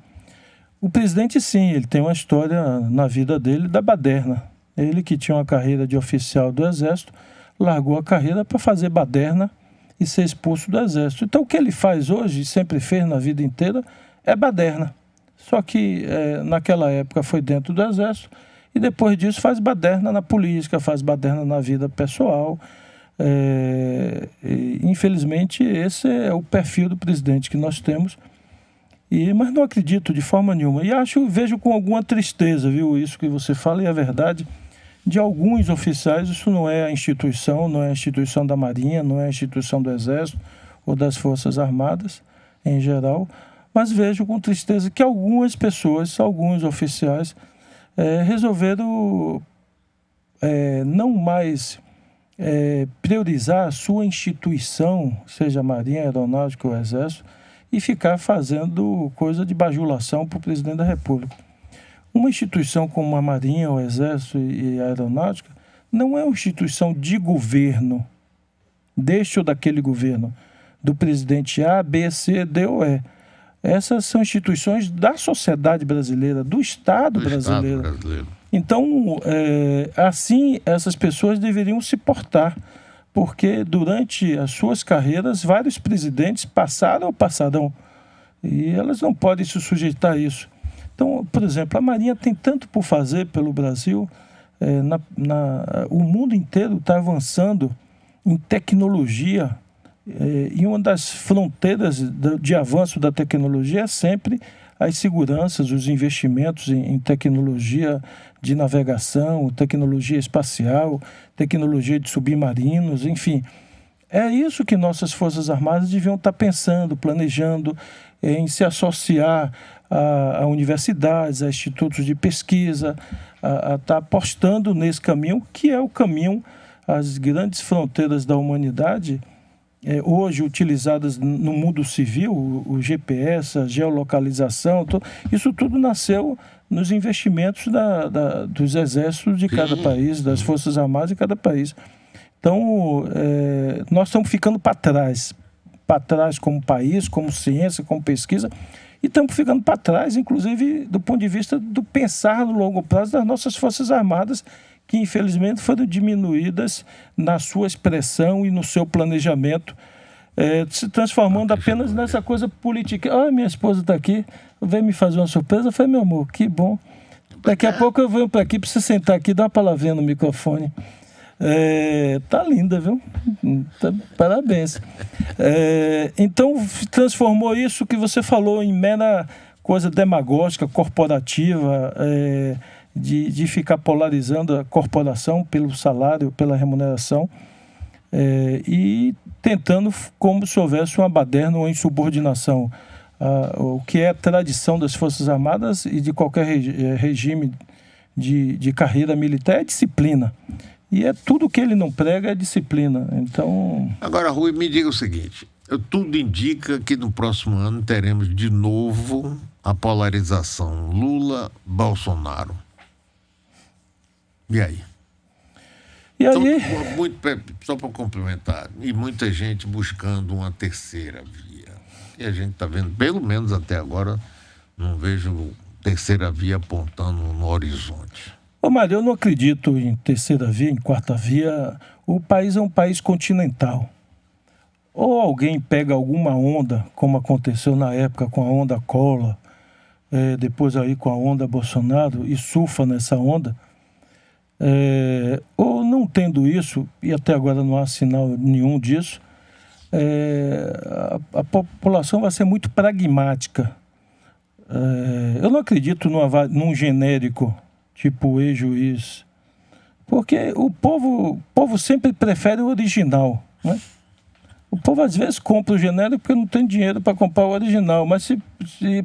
O presidente, sim, ele tem uma história na vida dele da baderna. Ele, que tinha uma carreira de oficial do Exército, largou a carreira para fazer baderna e ser expulso do Exército. Então, o que ele faz hoje, e sempre fez na vida inteira, é baderna. Só que naquela época foi dentro do Exército e depois disso faz baderna na política, faz baderna na vida pessoal. Infelizmente, esse é o perfil do presidente que nós temos. Mas não acredito de forma nenhuma. E vejo com alguma tristeza, viu, isso que você fala, e é verdade, de alguns oficiais. Isso não é a instituição, não é a instituição da Marinha, não é a instituição do Exército ou das Forças Armadas em geral, mas vejo com tristeza que algumas pessoas, alguns oficiais, resolveram não mais priorizar a sua instituição, seja a Marinha, a Aeronáutica ou o Exército, e ficar fazendo coisa de bajulação para o presidente da República. uma instituição como a Marinha, o Exército e a Aeronáutica não é uma instituição de governo, deste ou daquele governo, do presidente A, B, C, D ou E. Essas são instituições da sociedade brasileira, do Estado brasileiro. Então, assim, essas pessoas deveriam se portar, porque durante as suas carreiras, vários presidentes passaram ou passarão, e elas não podem se sujeitar a isso. Então, por exemplo, a Marinha tem tanto por fazer pelo Brasil, o mundo inteiro está avançando em tecnologia, e uma das fronteiras de avanço da tecnologia é sempre as seguranças, os investimentos em tecnologia de navegação, tecnologia espacial, tecnologia de submarinos, enfim. É isso que nossas Forças Armadas deviam estar pensando, planejando, em se associar a universidades, a institutos de pesquisa, a estar apostando nesse caminho, que é o caminho, as grandes fronteiras da humanidade, hoje utilizadas no mundo civil, o GPS, a geolocalização, isso tudo nasceu nos investimentos dos exércitos de cada país, das Forças Armadas de cada país. Então, nós estamos ficando para trás como país, como ciência, como pesquisa, e estamos ficando para trás, inclusive, do ponto de vista do pensar no longo prazo das nossas Forças Armadas, que infelizmente foram diminuídas na sua expressão e no seu planejamento, se transformando apenas nessa coisa política. Olha, minha esposa está aqui, veio me fazer uma surpresa. Eu falei, meu amor, que bom. Daqui a pouco eu venho para aqui para você sentar aqui e dar uma palavrinha no microfone. Tá linda, viu? Parabéns. Então, transformou isso que você falou em mera coisa demagógica, corporativa, de ficar polarizando a corporação pelo salário, pela remuneração, e tentando como se houvesse uma baderna ou insubordinação. O que é a tradição das Forças Armadas e de qualquer regime de carreira militar é disciplina. E tudo que ele não prega é disciplina. Então... Agora, Rui, me diga o seguinte, tudo indica que no próximo ano teremos de novo a polarização Lula-Bolsonaro. E aí? Só para complementar, e muita gente buscando uma terceira via. E a gente está vendo, pelo menos até agora, não vejo terceira via apontando no horizonte. Mário, eu não acredito em terceira via, em quarta via. O país é um país continental. Ou alguém pega alguma onda, como aconteceu na época com a onda Collor, depois aí com a onda Bolsonaro, e surfa nessa onda, ou não tendo isso, e até agora não há sinal nenhum disso, a população vai ser muito pragmática. Eu não acredito num genérico tipo ex-juiz, porque o povo sempre prefere o original, né? O povo às vezes compra o genérico porque não tem dinheiro para comprar o original, mas se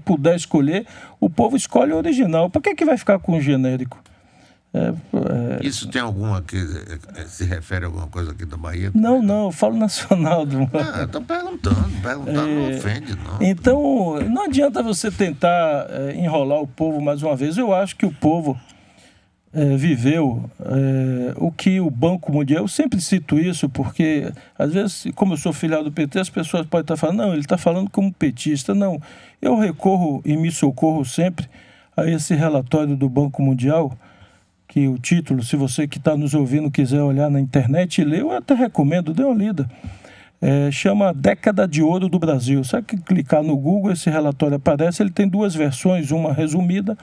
puder escolher, o povo escolhe o original. Por que vai ficar com o genérico? Isso tem alguma que se refere a alguma coisa aqui da Bahia? Não, eu falo nacional. Estou perguntando, não ofende, não. Então, não adianta você tentar enrolar o povo mais uma vez. Eu acho que o povo viveu o que o Banco Mundial, eu sempre cito isso, porque às vezes, como eu sou filiado do PT, as pessoas podem estar falando, não, ele está falando como petista. Não, eu recorro e me socorro sempre a esse relatório do Banco Mundial, que o título, se você que está nos ouvindo quiser olhar na internet e ler, eu até recomendo, dê uma lida. Chama Década de Ouro do Brasil. Sabe que clicar no Google, esse relatório aparece, ele tem duas versões, uma resumida,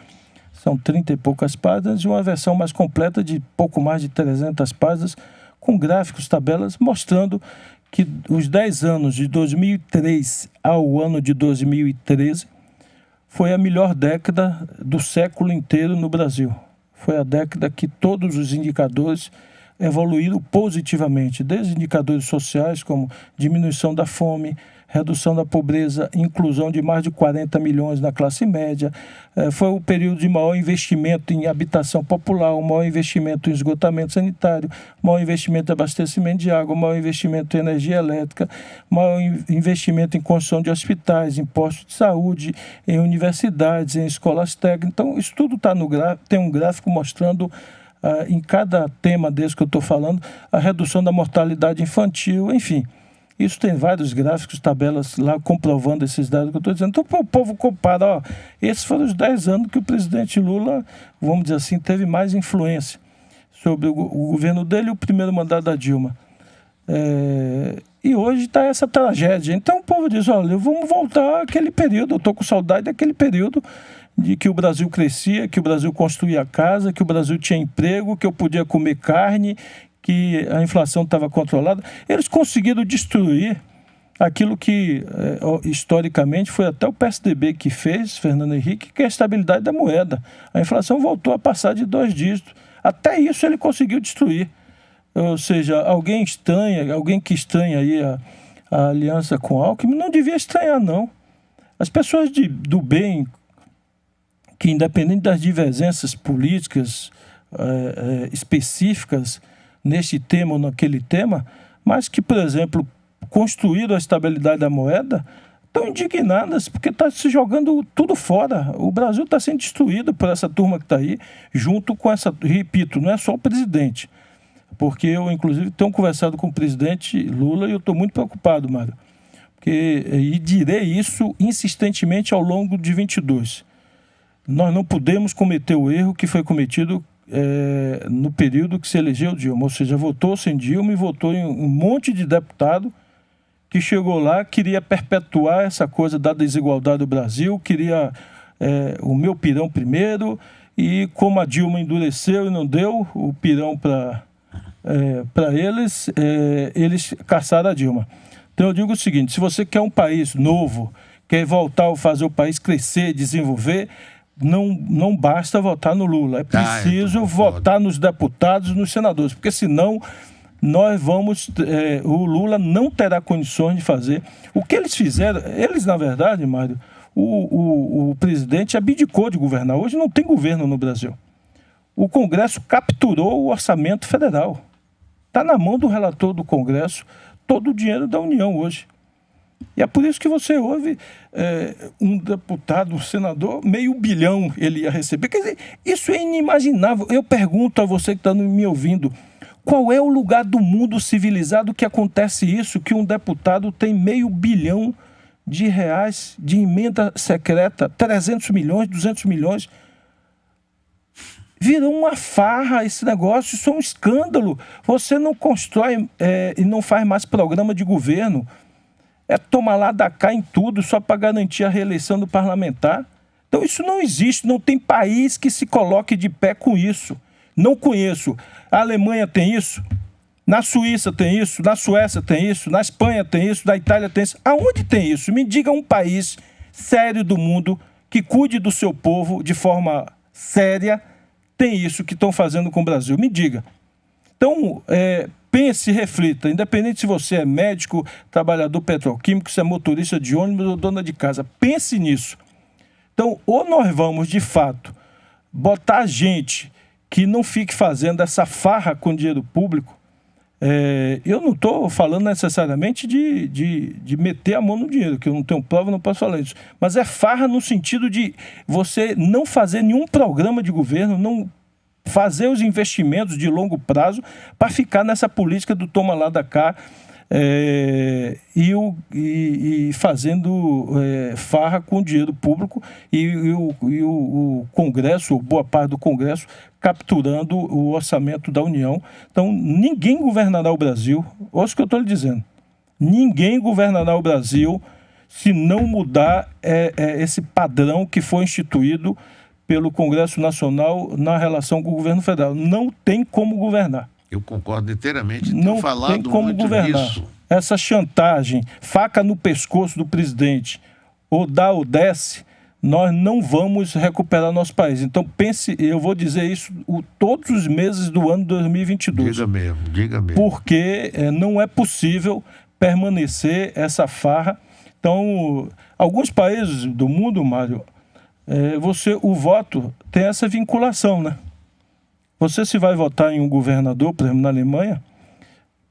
são 30 e poucas páginas, e uma versão mais completa de pouco mais de 300 páginas, com gráficos, tabelas, mostrando que os 10 anos de 2003 ao ano de 2013 foi a melhor década do século inteiro no Brasil. Foi a década que todos os indicadores evoluíram positivamente, desde indicadores sociais como diminuição da fome, redução da pobreza, inclusão de mais de 40 milhões na classe média. Foi o período de maior investimento em habitação popular, o maior investimento em esgotamento sanitário, maior investimento em abastecimento de água, maior investimento em energia elétrica, maior investimento em construção de hospitais, em postos de saúde, em universidades, em escolas técnicas. Então, isso tudo está no gráfico, tem um gráfico mostrando em cada tema desse que eu estou falando, a redução da mortalidade infantil, enfim. Isso tem vários gráficos, tabelas lá comprovando esses dados que eu estou dizendo. Então, o povo compara, ó, esses foram os 10 anos que o presidente Lula, vamos dizer assim, teve mais influência sobre o governo dele e o primeiro mandato da Dilma. E hoje está essa tragédia. Então, o povo diz, olha, vamos voltar àquele período, eu estou com saudade daquele período de que o Brasil crescia, que o Brasil construía casa, que o Brasil tinha emprego, que eu podia comer carne, que a inflação estava controlada. Eles conseguiram destruir aquilo que, historicamente, foi até o PSDB que fez, Fernando Henrique, que é a estabilidade da moeda. A inflação voltou a passar de 2 dígitos. Até isso ele conseguiu destruir. Ou seja, alguém que estranha aí a aliança com Alckmin, não devia estranhar, não. As pessoas do bem, que independente das divergências políticas específicas neste tema ou naquele tema, mas que, por exemplo, construíram a estabilidade da moeda, estão indignadas porque está se jogando tudo fora. O Brasil está sendo destruído por essa turma que está aí, junto com essa, repito, não é só o presidente, porque eu, inclusive, tenho conversado com o presidente Lula e eu estou muito preocupado, Mário, e direi isso insistentemente ao longo de 22. Nós não podemos cometer o erro que foi cometido no período que se elegeu Dilma, ou seja, votou sem Dilma e votou em um monte de deputado que chegou lá, queria perpetuar essa coisa da desigualdade do Brasil, queria o meu pirão primeiro, e como a Dilma endureceu e não deu o pirão para eles, eles caçaram a Dilma. Então eu digo o seguinte, se você quer um país novo, quer voltar a fazer o país crescer, desenvolver, não basta votar no Lula, é preciso votar nos deputados, nos senadores, porque senão nós vamos, o Lula não terá condições de fazer o que eles fizeram. Eles, na verdade, Mário, o presidente abdicou de governar. Hoje não tem governo no Brasil. O Congresso capturou o orçamento federal. Está na mão do relator do Congresso todo o dinheiro da União hoje. E é por isso que você ouve um deputado, um senador, $500 milhão ele ia receber. Quer dizer, isso é inimaginável. Eu pergunto a você que está me ouvindo, qual é o lugar do mundo civilizado que acontece isso, que um deputado tem $500 milhão de emenda secreta, 300 milhões, 200 milhões? Virou uma farra esse negócio, isso é um escândalo. Você não constrói e não faz mais programa de governo. É tomar lá da cá em tudo só para garantir a reeleição do parlamentar. Então isso não existe, não tem país que se coloque de pé com isso. Não conheço. A Alemanha tem isso, na Suíça tem isso, na Suécia tem isso, na Espanha tem isso, na Itália tem isso. Aonde tem isso? Me diga um país sério do mundo que cuide do seu povo de forma séria, tem isso que estão fazendo com o Brasil. Me diga. Então, pense e reflita, independente se você é médico, trabalhador petroquímico, se é motorista de ônibus ou dona de casa, pense nisso. Então, ou nós vamos, de fato, botar gente que não fique fazendo essa farra com dinheiro público. Eu não estou falando necessariamente de meter a mão no dinheiro, que eu não tenho prova, não posso falar isso. Mas é farra no sentido de você não fazer nenhum programa de governo, não fazer os investimentos de longo prazo para ficar nessa política do toma lá da cá e fazendo farra com o dinheiro público e o Congresso, ou boa parte do Congresso, capturando o orçamento da União. Então, ninguém governará o Brasil, ouça o que eu estou lhe dizendo, ninguém governará o Brasil se não mudar esse padrão que foi instituído pelo Congresso Nacional na relação com o governo federal. Não tem como governar. Eu concordo inteiramente. Não tem como governar. Disso. Essa chantagem, faca no pescoço do presidente, ou dá ou desce, nós não vamos recuperar nosso país. Então pense, eu vou dizer isso todos os meses do ano 2022. Diga mesmo. Porque não é possível permanecer essa farra. Então, alguns países do mundo, Mário, o voto tem essa vinculação, né? Você, se vai votar em um governador, por exemplo, na Alemanha,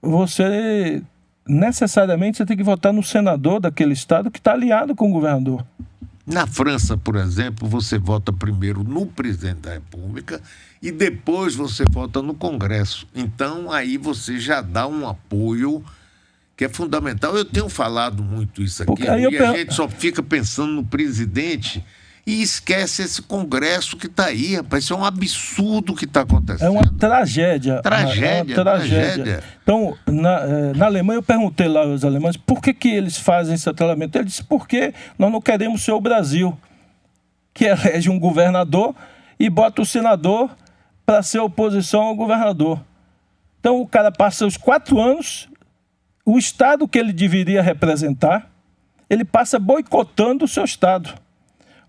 você necessariamente tem que votar no senador daquele estado que está aliado com o governador. Na França, por exemplo, você vota primeiro no presidente da República e depois você vota no Congresso. Então, aí você já dá um apoio que é fundamental. Eu tenho falado muito isso aqui, a gente só fica pensando no presidente e esquece esse Congresso que está aí, rapaz. Isso é um absurdo que está acontecendo. É uma tragédia. Tragédia. Então, na Alemanha, eu perguntei lá aos alemães por que eles fazem esse atrelamento. Eles disseram, porque nós não queremos ser o Brasil, que elege um governador e bota o senador para ser oposição ao governador. Então, o cara passa os 4 anos, o estado que ele deveria representar, ele passa boicotando o seu estado.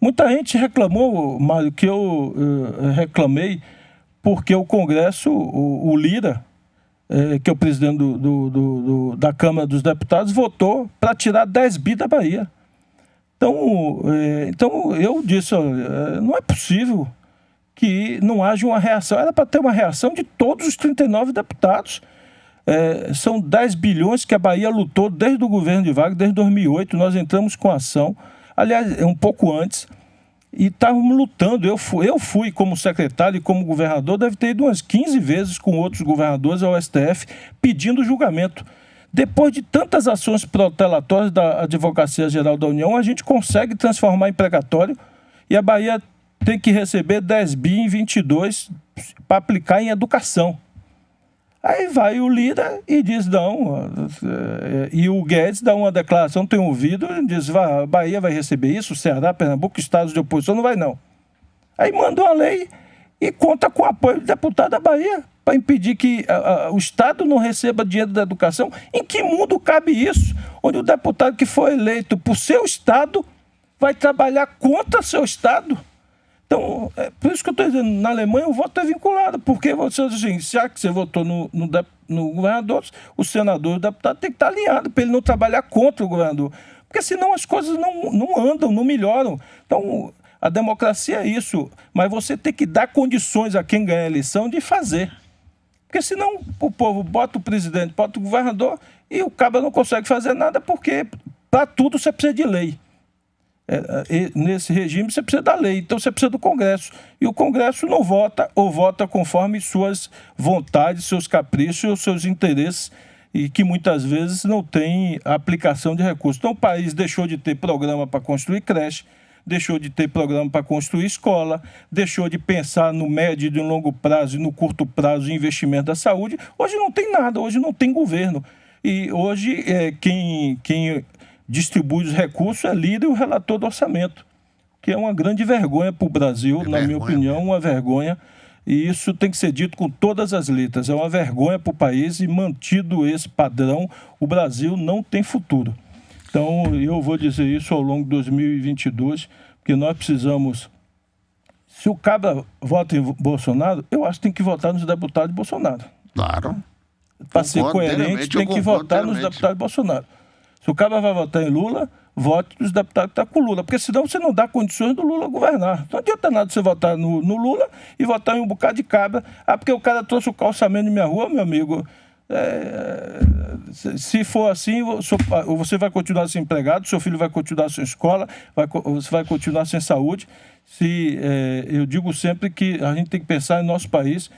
Muita gente reclamou, Mário, que eu reclamei porque o Congresso, o Lira, que é o presidente da Câmara dos Deputados, votou para tirar 10 bi da Bahia. Então eu disse, olha, não é possível que não haja uma reação. Era para ter uma reação de todos os 39 deputados. São 10 bilhões que a Bahia lutou desde o governo de Wagner, desde 2008. Nós entramos com ação. Aliás, um pouco antes, e estávamos lutando. Eu fui como secretário e como governador, deve ter ido umas 15 vezes com outros governadores ao STF pedindo julgamento. Depois de tantas ações protelatórias da Advocacia Geral da União, a gente consegue transformar em precatório e a Bahia tem que receber 10 bi em 22 para aplicar em educação. Aí vai o Lira e diz não, e o Guedes dá uma declaração, tem ouvido, e diz, a Bahia vai receber isso, o Ceará, Pernambuco, estados de oposição, não vai não. Aí manda uma lei e conta com o apoio do deputado da Bahia para impedir que o Estado não receba dinheiro da educação. Em que mundo cabe isso? Onde o deputado que foi eleito por seu Estado vai trabalhar contra seu Estado? Então, por isso que eu estou dizendo, na Alemanha o voto é vinculado, porque você, assim, já que você votou no governador, o senador e o deputado tem que estar alinhado para ele não trabalhar contra o governador, porque senão as coisas não andam, não melhoram. Então, a democracia é isso, mas você tem que dar condições a quem ganha a eleição de fazer, porque senão o povo bota o presidente, bota o governador e o cabra não consegue fazer nada, porque para tudo você precisa de lei. Nesse regime você precisa da lei, então você precisa do Congresso. E o Congresso não vota ou vota conforme suas vontades, seus caprichos, seus interesses, e que muitas vezes não tem aplicação de recursos. Então o país deixou de ter programa para construir creche, deixou de ter programa para construir escola, deixou de pensar no médio, no longo prazo e no curto prazo em investimento da saúde. Hoje não tem nada, hoje não tem governo. E hoje quem distribui os recursos é líder e o relator do orçamento, que é uma grande vergonha para o Brasil, na minha opinião, uma vergonha. E isso tem que ser dito com todas as letras. É uma vergonha para o país e, mantido esse padrão, o Brasil não tem futuro. Então, eu vou dizer isso ao longo de 2022, porque nós precisamos... Se o cabra vota em Bolsonaro, eu acho que tem que votar nos deputados de Bolsonaro. Claro. Para ser coerente, tem que votar nos deputados de Bolsonaro. Se o cara vai votar em Lula, vote nos deputados que estão com Lula, porque senão você não dá condições do Lula governar. Não adianta nada você votar no Lula e votar em um bocado de cabra. Porque o cara trouxe o calçamento de minha rua, meu amigo. Se for assim, você vai continuar sem empregado, seu filho vai continuar sem escola, você vai continuar sem saúde. Eu digo sempre que a gente tem que pensar em nosso país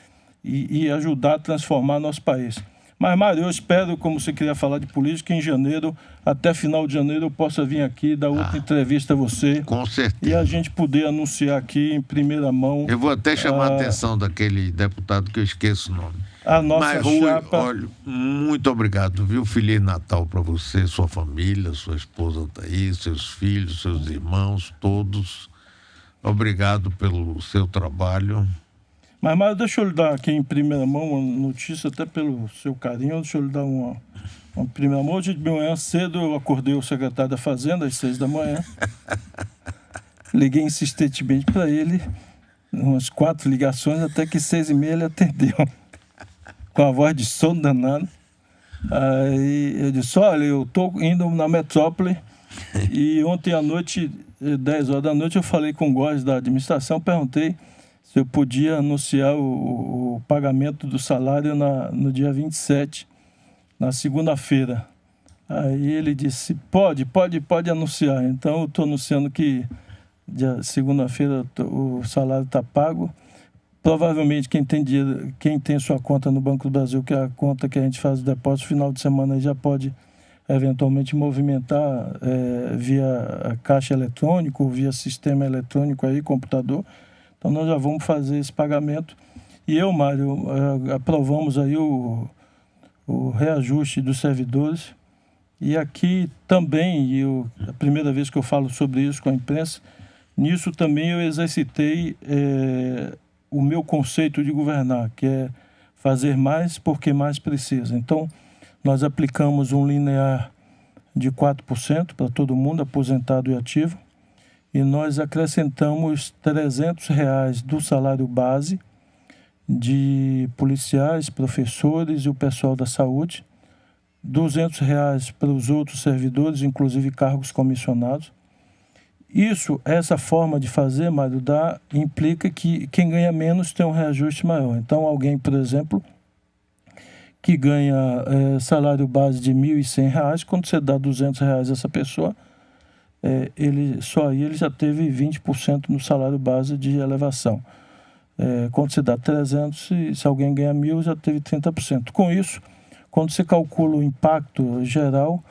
e ajudar a transformar nosso país. Mas, Mário, eu espero, como você queria falar de política, em janeiro, até final de janeiro, eu possa vir aqui dar outra entrevista a você. Com certeza. E a gente poder anunciar aqui em primeira mão. Eu vou até chamar a atenção daquele deputado que eu esqueço o nome. A nossa chapa. Olha, muito obrigado, viu? Feliz Natal para você, sua família, sua esposa tá aí, seus filhos, seus irmãos, todos. Obrigado pelo seu trabalho. Mas, Mário, deixa eu lhe dar aqui em primeira mão uma notícia, até pelo seu carinho, deixa eu lhe dar uma primeira mão. Hoje de manhã cedo eu acordei o secretário da Fazenda às 6 da manhã. Liguei insistentemente para ele, umas 4 ligações, até que 6h30 ele atendeu, com a voz de sono danado. Aí eu disse, olha, eu estou indo na metrópole E ontem à noite, 10 horas da noite, eu falei com o Góes da administração, perguntei se eu podia anunciar o pagamento do salário no dia 27, na segunda-feira. Aí ele disse, pode anunciar. Então eu estou anunciando que segunda-feira o salário está pago. Provavelmente quem tem dinheiro, quem tem sua conta no Banco do Brasil, que é a conta que a gente faz o depósito final de semana, já pode eventualmente movimentar via caixa eletrônico, via sistema eletrônico aí, computador. Então nós já vamos fazer esse pagamento. E eu, Mário, aprovamos aí o reajuste dos servidores. E aqui também, a primeira vez que eu falo sobre isso com a imprensa, nisso também eu exercitei o meu conceito de governar, que é fazer mais porque mais precisa. Então, nós aplicamos um linear de 4% para todo mundo, aposentado e ativo, e nós acrescentamos R$300 do salário base de policiais, professores e o pessoal da saúde, R$200 para os outros servidores, inclusive cargos comissionados. Essa forma de fazer, Mário, implica que quem ganha menos tem um reajuste maior. Então, alguém, por exemplo, que ganha salário base de R$1.100, quando você dá R$200 a essa pessoa, ele já teve 20% no salário base de elevação. Quando você dá 300, se alguém ganha 1.000, já teve 30%. Com isso, quando você calcula o impacto geral,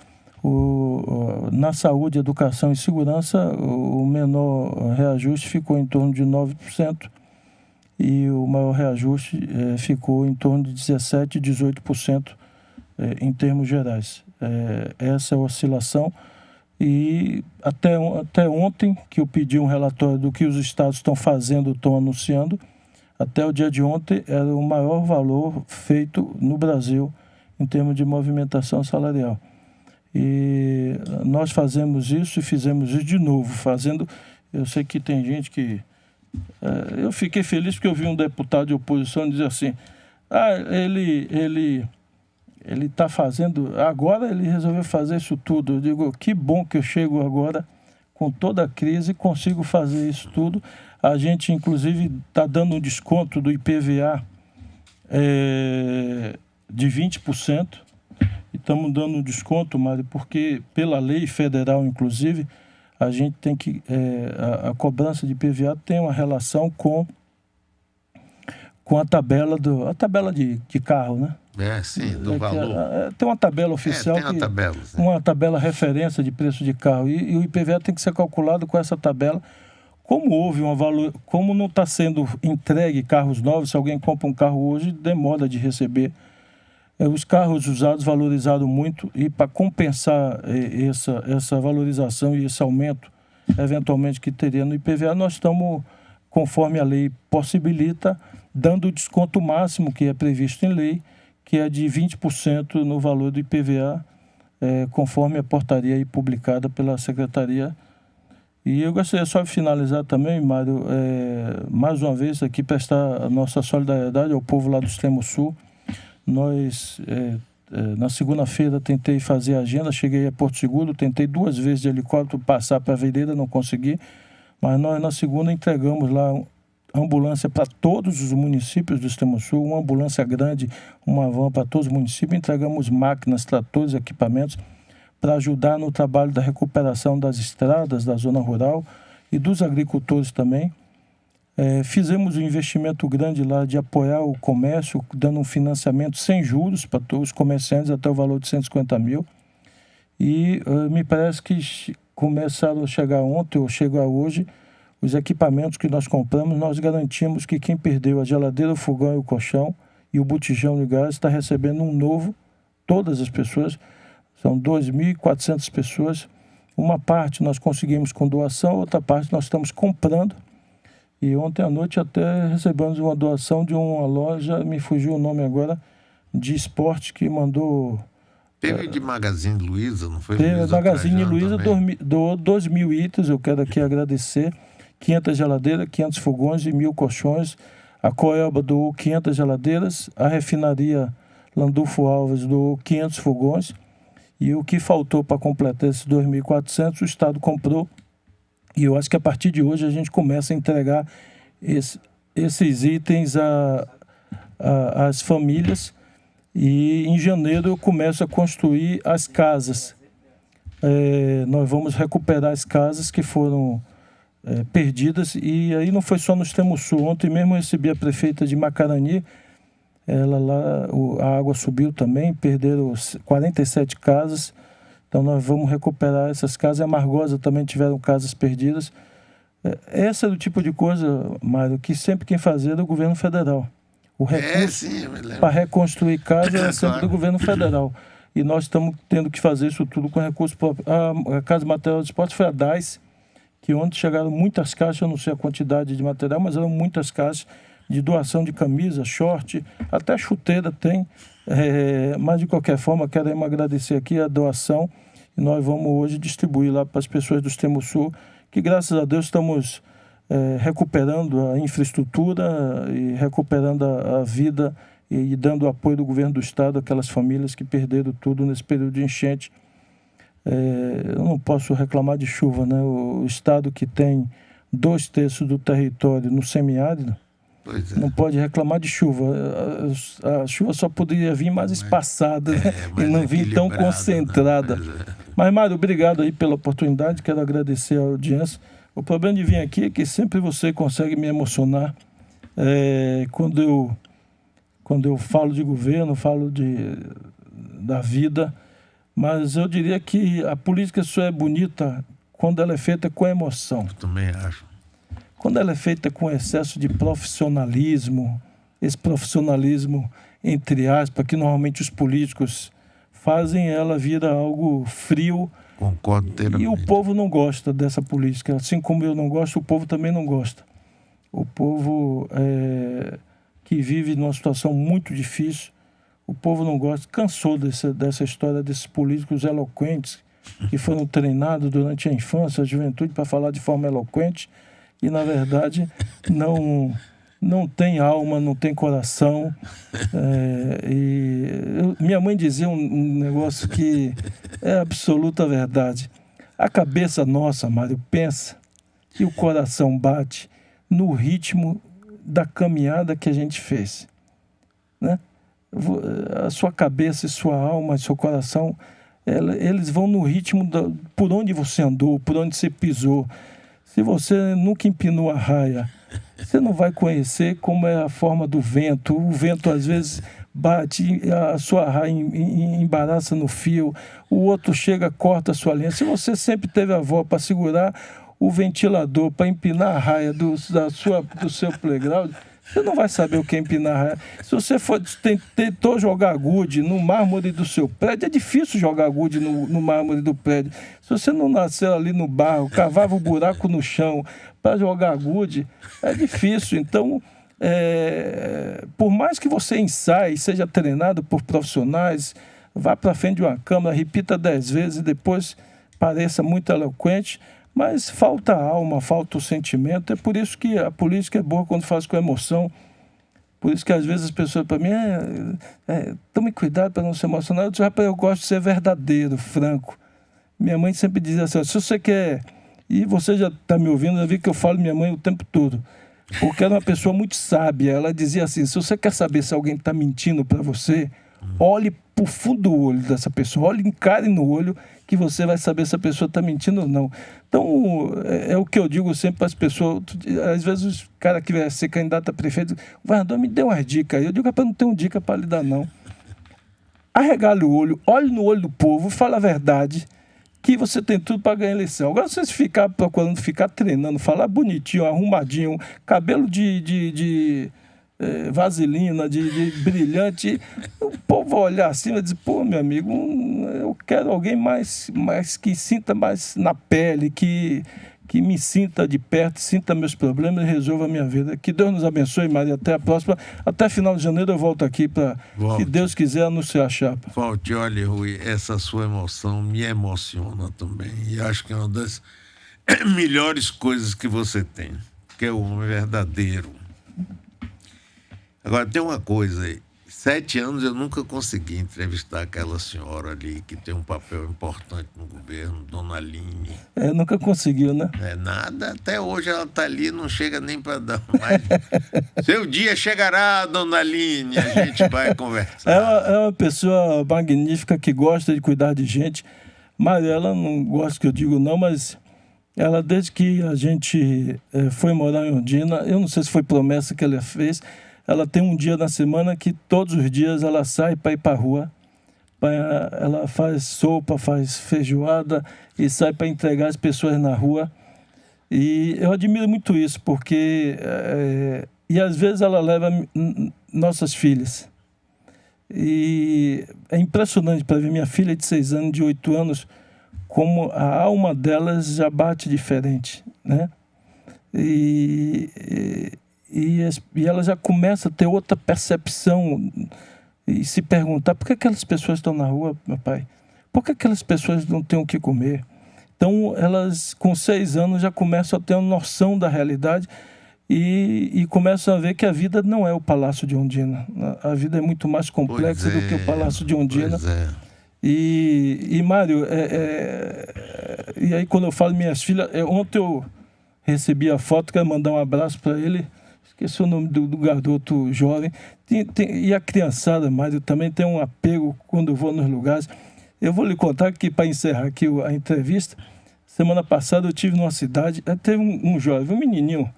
na saúde, educação e segurança, o menor reajuste ficou em torno de 9% e o maior reajuste ficou em torno de 17%, 18% em termos gerais. Essa é a oscilação. E até ontem, que eu pedi um relatório do que os estados estão fazendo, estão anunciando, até o dia de ontem era o maior valor feito no Brasil em termos de movimentação salarial. E nós fazemos isso e fizemos isso de novo, eu sei que tem gente que... eu fiquei feliz porque eu vi um deputado de oposição dizer assim, ele está fazendo, agora ele resolveu fazer isso tudo. Eu digo, que bom que eu chego agora com toda a crise e consigo fazer isso tudo. A gente, inclusive, está dando um desconto do IPVA de 20%. E estamos dando um desconto, Mário, porque pela lei federal, inclusive, a gente tem que... a cobrança de IPVA tem uma relação com a tabela de carro, né? Sim, do valor. Tem uma tabela oficial, uma tabela referência de preço de carro, e o IPVA tem que ser calculado com essa tabela. Como não está sendo entregue carros novos, se alguém compra um carro hoje, demora de receber. Os carros usados valorizaram muito, e para compensar essa valorização e esse aumento, eventualmente, que teria no IPVA, nós estamos, conforme a lei possibilita, dando o desconto máximo que é previsto em lei, que é de 20% no valor do IPVA, conforme a portaria aí publicada pela Secretaria. E eu gostaria só de finalizar também, Mário, mais uma vez aqui prestar a nossa solidariedade ao povo lá do Extremo Sul. Nós, na segunda-feira, tentei fazer a agenda, cheguei a Porto Seguro, tentei 2 vezes de helicóptero passar para a Videira, não consegui, mas nós na segunda entregamos lá ambulância para todos os municípios do Extremo Sul, uma ambulância grande, uma van para todos os municípios, entregamos máquinas, tratores, equipamentos para ajudar no trabalho da recuperação das estradas da zona rural e dos agricultores também. Fizemos um investimento grande lá de apoiar o comércio, dando um financiamento sem juros para todos os comerciantes até o valor de 150 mil. E me parece que começaram a chegar ontem ou chegar hoje os equipamentos que nós compramos. Nós garantimos que quem perdeu a geladeira, o fogão e o colchão e o botijão de gás está recebendo um novo, todas as pessoas, são 2.400 pessoas. Uma parte nós conseguimos com doação, outra parte nós estamos comprando. E ontem à noite até recebemos uma doação de uma loja, me fugiu o nome agora, de esporte, que mandou... Teve de Magazine Luiza, não foi? Teve, Magazine Luiza doou 2.000 itens, eu quero aqui agradecer. 500 geladeiras, 500 fogões e 1.000 colchões. A Coelba doou 500 geladeiras, a refinaria Landulfo Alves doou 500 fogões. E o que faltou para completar esses 2.400, o Estado comprou. E eu acho que a partir de hoje a gente começa a entregar esses itens às famílias. E em janeiro eu começo a construir as casas. Nós vamos recuperar as casas que foram perdidas. E aí não foi só no Extremo Sul. Ontem mesmo eu recebi a prefeita de Macarani. A água subiu também, perderam 47 casas. Então nós vamos recuperar essas casas. A Amargosa também tiveram casas perdidas. Essa é o tipo de coisa, Mário, que sempre quem fazia era o governo federal. O recurso para reconstruir casa é sempre do governo federal. E nós estamos tendo que fazer isso tudo com recurso próprio. A Casa de Material de Esporte foi a DAIS, que ontem chegaram muitas caixas, eu não sei a quantidade de material, mas eram muitas caixas de doação de camisa, short, até chuteira tem. Mas, de qualquer forma, queremos agradecer aqui a doação. E nós vamos hoje distribuir lá para as pessoas do Extremo Sul, que, graças a Deus, estamos recuperando a infraestrutura e recuperando a vida e dando apoio do governo do Estado àquelas famílias que perderam tudo nesse período de enchente. Eu não posso reclamar de chuva, né? O Estado que tem 2/3 do território no semiárido, não pode reclamar de chuva. A chuva só poderia vir mais espaçada, né? E não vir tão concentrada. Né? Mas, Mário, obrigado aí pela oportunidade. Quero agradecer a audiência. O problema de vir aqui é que sempre você consegue me emocionar. Quando eu falo de governo, falo da vida. Mas eu diria que a política só é bonita quando ela é feita com emoção. Eu também acho. Quando ela é feita com excesso de profissionalismo, esse profissionalismo, entre aspas, que normalmente os políticos fazem, ela vira algo frio. Concordo inteiramente. E o povo não gosta dessa política. Assim como eu não gosto, o povo também não gosta. O povo que vive numa situação muito difícil, o povo não gosta, cansou dessa história desses políticos eloquentes que foram treinados durante a infância, a juventude, para falar de forma eloquente. E, na verdade, não tem alma, não tem coração. Minha mãe dizia um negócio que é absoluta verdade. A cabeça nossa, Mário, pensa e o coração bate no ritmo da caminhada que a gente fez. Né? A sua cabeça e sua alma e seu coração, eles vão no ritmo por onde você andou, por onde você pisou. Se você nunca empinou a raia, você não vai conhecer como é a forma do vento. O vento, às vezes, bate, a sua raia embaraça no fio, o outro chega, corta a sua linha. Se você sempre teve a avó para segurar o ventilador, para empinar a raia do seu playground, você não vai saber o que é empinar a raia. Se você tentou jogar gude no mármore do seu prédio, é difícil jogar gude no mármore do prédio. Se você não nasceu ali no barro, cavava um buraco no chão para jogar gude, é difícil. Então, por mais que você ensaie, seja treinado por profissionais, vá para frente de uma câmera, repita 10 vezes e depois pareça muito eloquente, mas falta a alma, falta o sentimento. É por isso que a política é boa quando faz com emoção. Por isso que às vezes as pessoas para mim, tome cuidado para não se emocionar. Eu digo, rapaz, eu gosto de ser verdadeiro, franco. Minha mãe sempre dizia assim, se você quer, e você já está me ouvindo, já vi que eu falo minha mãe o tempo todo, porque era uma pessoa muito sábia. Ela dizia assim, se você quer saber se alguém está mentindo para você, olhe para o fundo do olho dessa pessoa, olhe, encare no olho, que você vai saber se a pessoa está mentindo ou não. Então, é o que eu digo sempre para as pessoas. Às vezes, o cara que vai ser candidato a prefeito, o governador me deu umas dicas aí. Eu digo, rapaz, não tenho dica para lhe dar, não. Arregale o olho, olhe no olho do povo, fala a verdade, que você tem tudo para ganhar a eleição. Agora, se você ficar procurando, ficar treinando, falar bonitinho, arrumadinho, cabelo de vaselina, de brilhante, o povo vai olhar assim e vai dizer, pô, meu amigo, eu quero alguém mais que sinta mais na pele, que me sinta de perto, sinta meus problemas e resolva a minha vida. Que Deus nos abençoe, Maria. Até a próxima. Até final de janeiro eu volto aqui para, se Deus quiser, anunciar a chapa. Volte, olha, Rui, essa sua emoção me emociona também. E acho que é uma das melhores coisas que você tem, que é o homem verdadeiro. Agora, tem uma coisa aí. 7 anos eu nunca consegui entrevistar aquela senhora ali que tem um papel importante no governo, Dona Aline. Nunca conseguiu, né? Nada, até hoje ela está ali, não chega nem para dar mais. Seu dia chegará, Dona Aline, a gente vai conversar. É uma pessoa magnífica que gosta de cuidar de gente. Mariela, não gosto que eu digo não, mas ela, desde que a gente foi morar em Ondina, eu não sei se foi promessa que ela fez, ela tem um dia na semana que todos os dias ela sai para ir para a rua. Ela faz sopa, faz feijoada e sai para entregar as pessoas na rua. E eu admiro muito isso, porque... e às vezes ela leva nossas filhas. E é impressionante para ver minha filha de 6 anos, de 8 anos, como a alma delas já bate diferente, né? E ela já começa a ter outra percepção e se perguntar: por que aquelas pessoas estão na rua, meu pai? Por que aquelas pessoas não têm o que comer? Então, elas, com 6 anos, já começam a ter uma noção da realidade e começam a ver que a vida não é o Palácio de Ondina. A vida é muito mais complexa do que o Palácio de Ondina. Pois é. E Mário, e aí quando eu falo minhas filhas, ontem eu recebi a foto, quero mandar um abraço para ele, esqueci o nome do garoto jovem, e a criançada, Mário, também tem um apego quando eu vou nos lugares. Eu vou lhe contar que, para encerrar aqui a entrevista, semana passada eu estive numa cidade, teve um jovem, um menininho,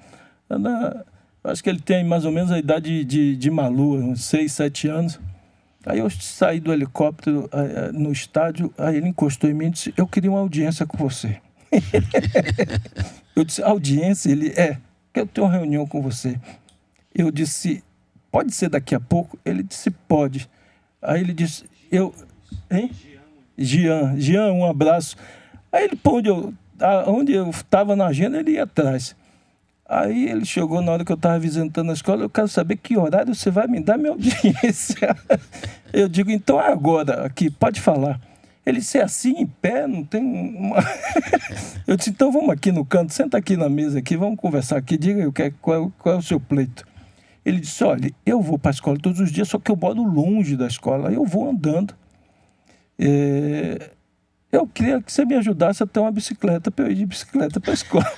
acho que ele tem mais ou menos a idade de Malu, uns 6, 7 anos. Aí eu saí do helicóptero no estádio, aí ele encostou em mim e disse: eu queria uma audiência com você. Eu disse: audiência? Ele: quero ter uma reunião com você. Eu disse: pode ser daqui a pouco? Ele disse: pode. Aí ele disse: Jean, um abraço. Aí ele, onde eu estava na agenda, ele ia atrás. Aí ele chegou na hora que eu estava visitando a escola: eu quero saber que horário você vai me dar minha audiência. Eu digo: então é agora, aqui, pode falar. Ele disse: assim, em pé, não tem uma... Eu disse: então vamos aqui no canto, senta aqui na mesa, aqui, vamos conversar aqui, diga qual é o seu pleito. Ele disse: olha, eu vou para a escola todos os dias, só que eu moro longe da escola, aí eu vou andando. Eu queria que você me ajudasse a ter uma bicicleta para eu ir de bicicleta para a escola.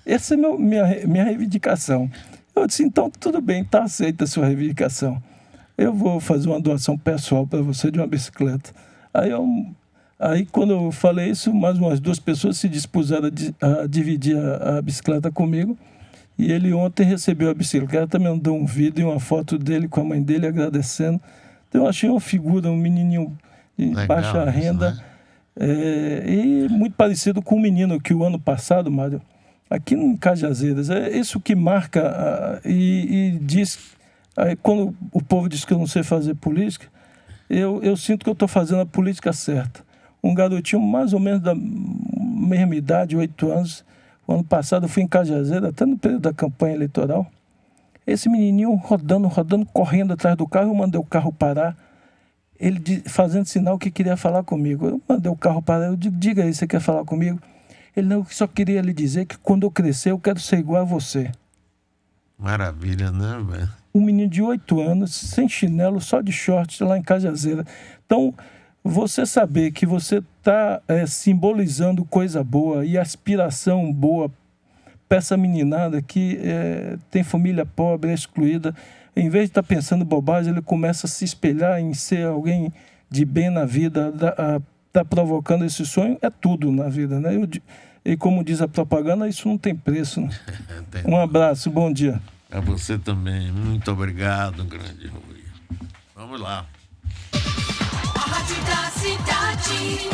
Essa é minha reivindicação. Eu disse: então tudo bem, está aceita a sua reivindicação. Eu vou fazer uma doação pessoal para você de uma bicicleta. Aí quando eu falei isso, mais umas 2 pessoas se dispuseram a dividir a bicicleta comigo. E ele ontem recebeu a bicicleta, me mandou um vídeo e uma foto dele com a mãe dele agradecendo. Então eu achei uma figura, um menininho de baixa renda. Né? E muito parecido com um menino que o ano passado, Mário, aqui em Cajazeiras, é isso que marca e diz... Quando o povo diz que eu não sei fazer política, eu sinto que eu estou fazendo a política certa. Um garotinho mais ou menos da mesma idade, 8 anos, o ano passado eu fui em Cajazeiras, até no período da campanha eleitoral. Esse menininho rodando, correndo atrás do carro, eu mandei o carro parar, ele fazendo sinal que queria falar comigo. Eu mandei o carro parar, eu digo: diga aí, você quer falar comigo? Ele: não, eu só queria lhe dizer que quando eu crescer eu quero ser igual a você. Maravilha, né, velho? Um menino de 8 anos, sem chinelo, só de shorts, lá em Cajazeiras. Então, você saber que você está simbolizando coisa boa e aspiração boa para essa meninada que tem família pobre, é excluída, em vez de estar pensando bobagem, ele começa a se espelhar em ser alguém de bem na vida, está provocando esse sonho, é tudo na vida, né? E como diz a propaganda, isso não tem preço, né? Um abraço, bom dia. A você também. Muito obrigado, grande Rui. Vamos lá. A Rádio da Cidade,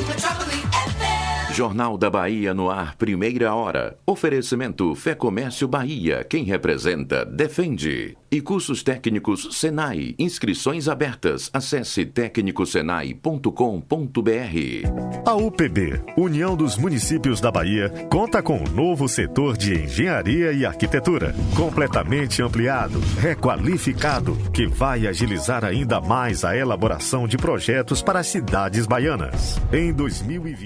Metrópole FM. Jornal da Bahia no ar, primeira hora. Oferecimento Fé Comércio Bahia. Quem representa, defende. E cursos técnicos Senai. Inscrições abertas. Acesse tecnicosenai.com.br. A UPB, União dos Municípios da Bahia, conta com um novo setor de engenharia e arquitetura, completamente ampliado, requalificado, que vai agilizar ainda mais a elaboração de projetos para as cidades baianas. Em 2020...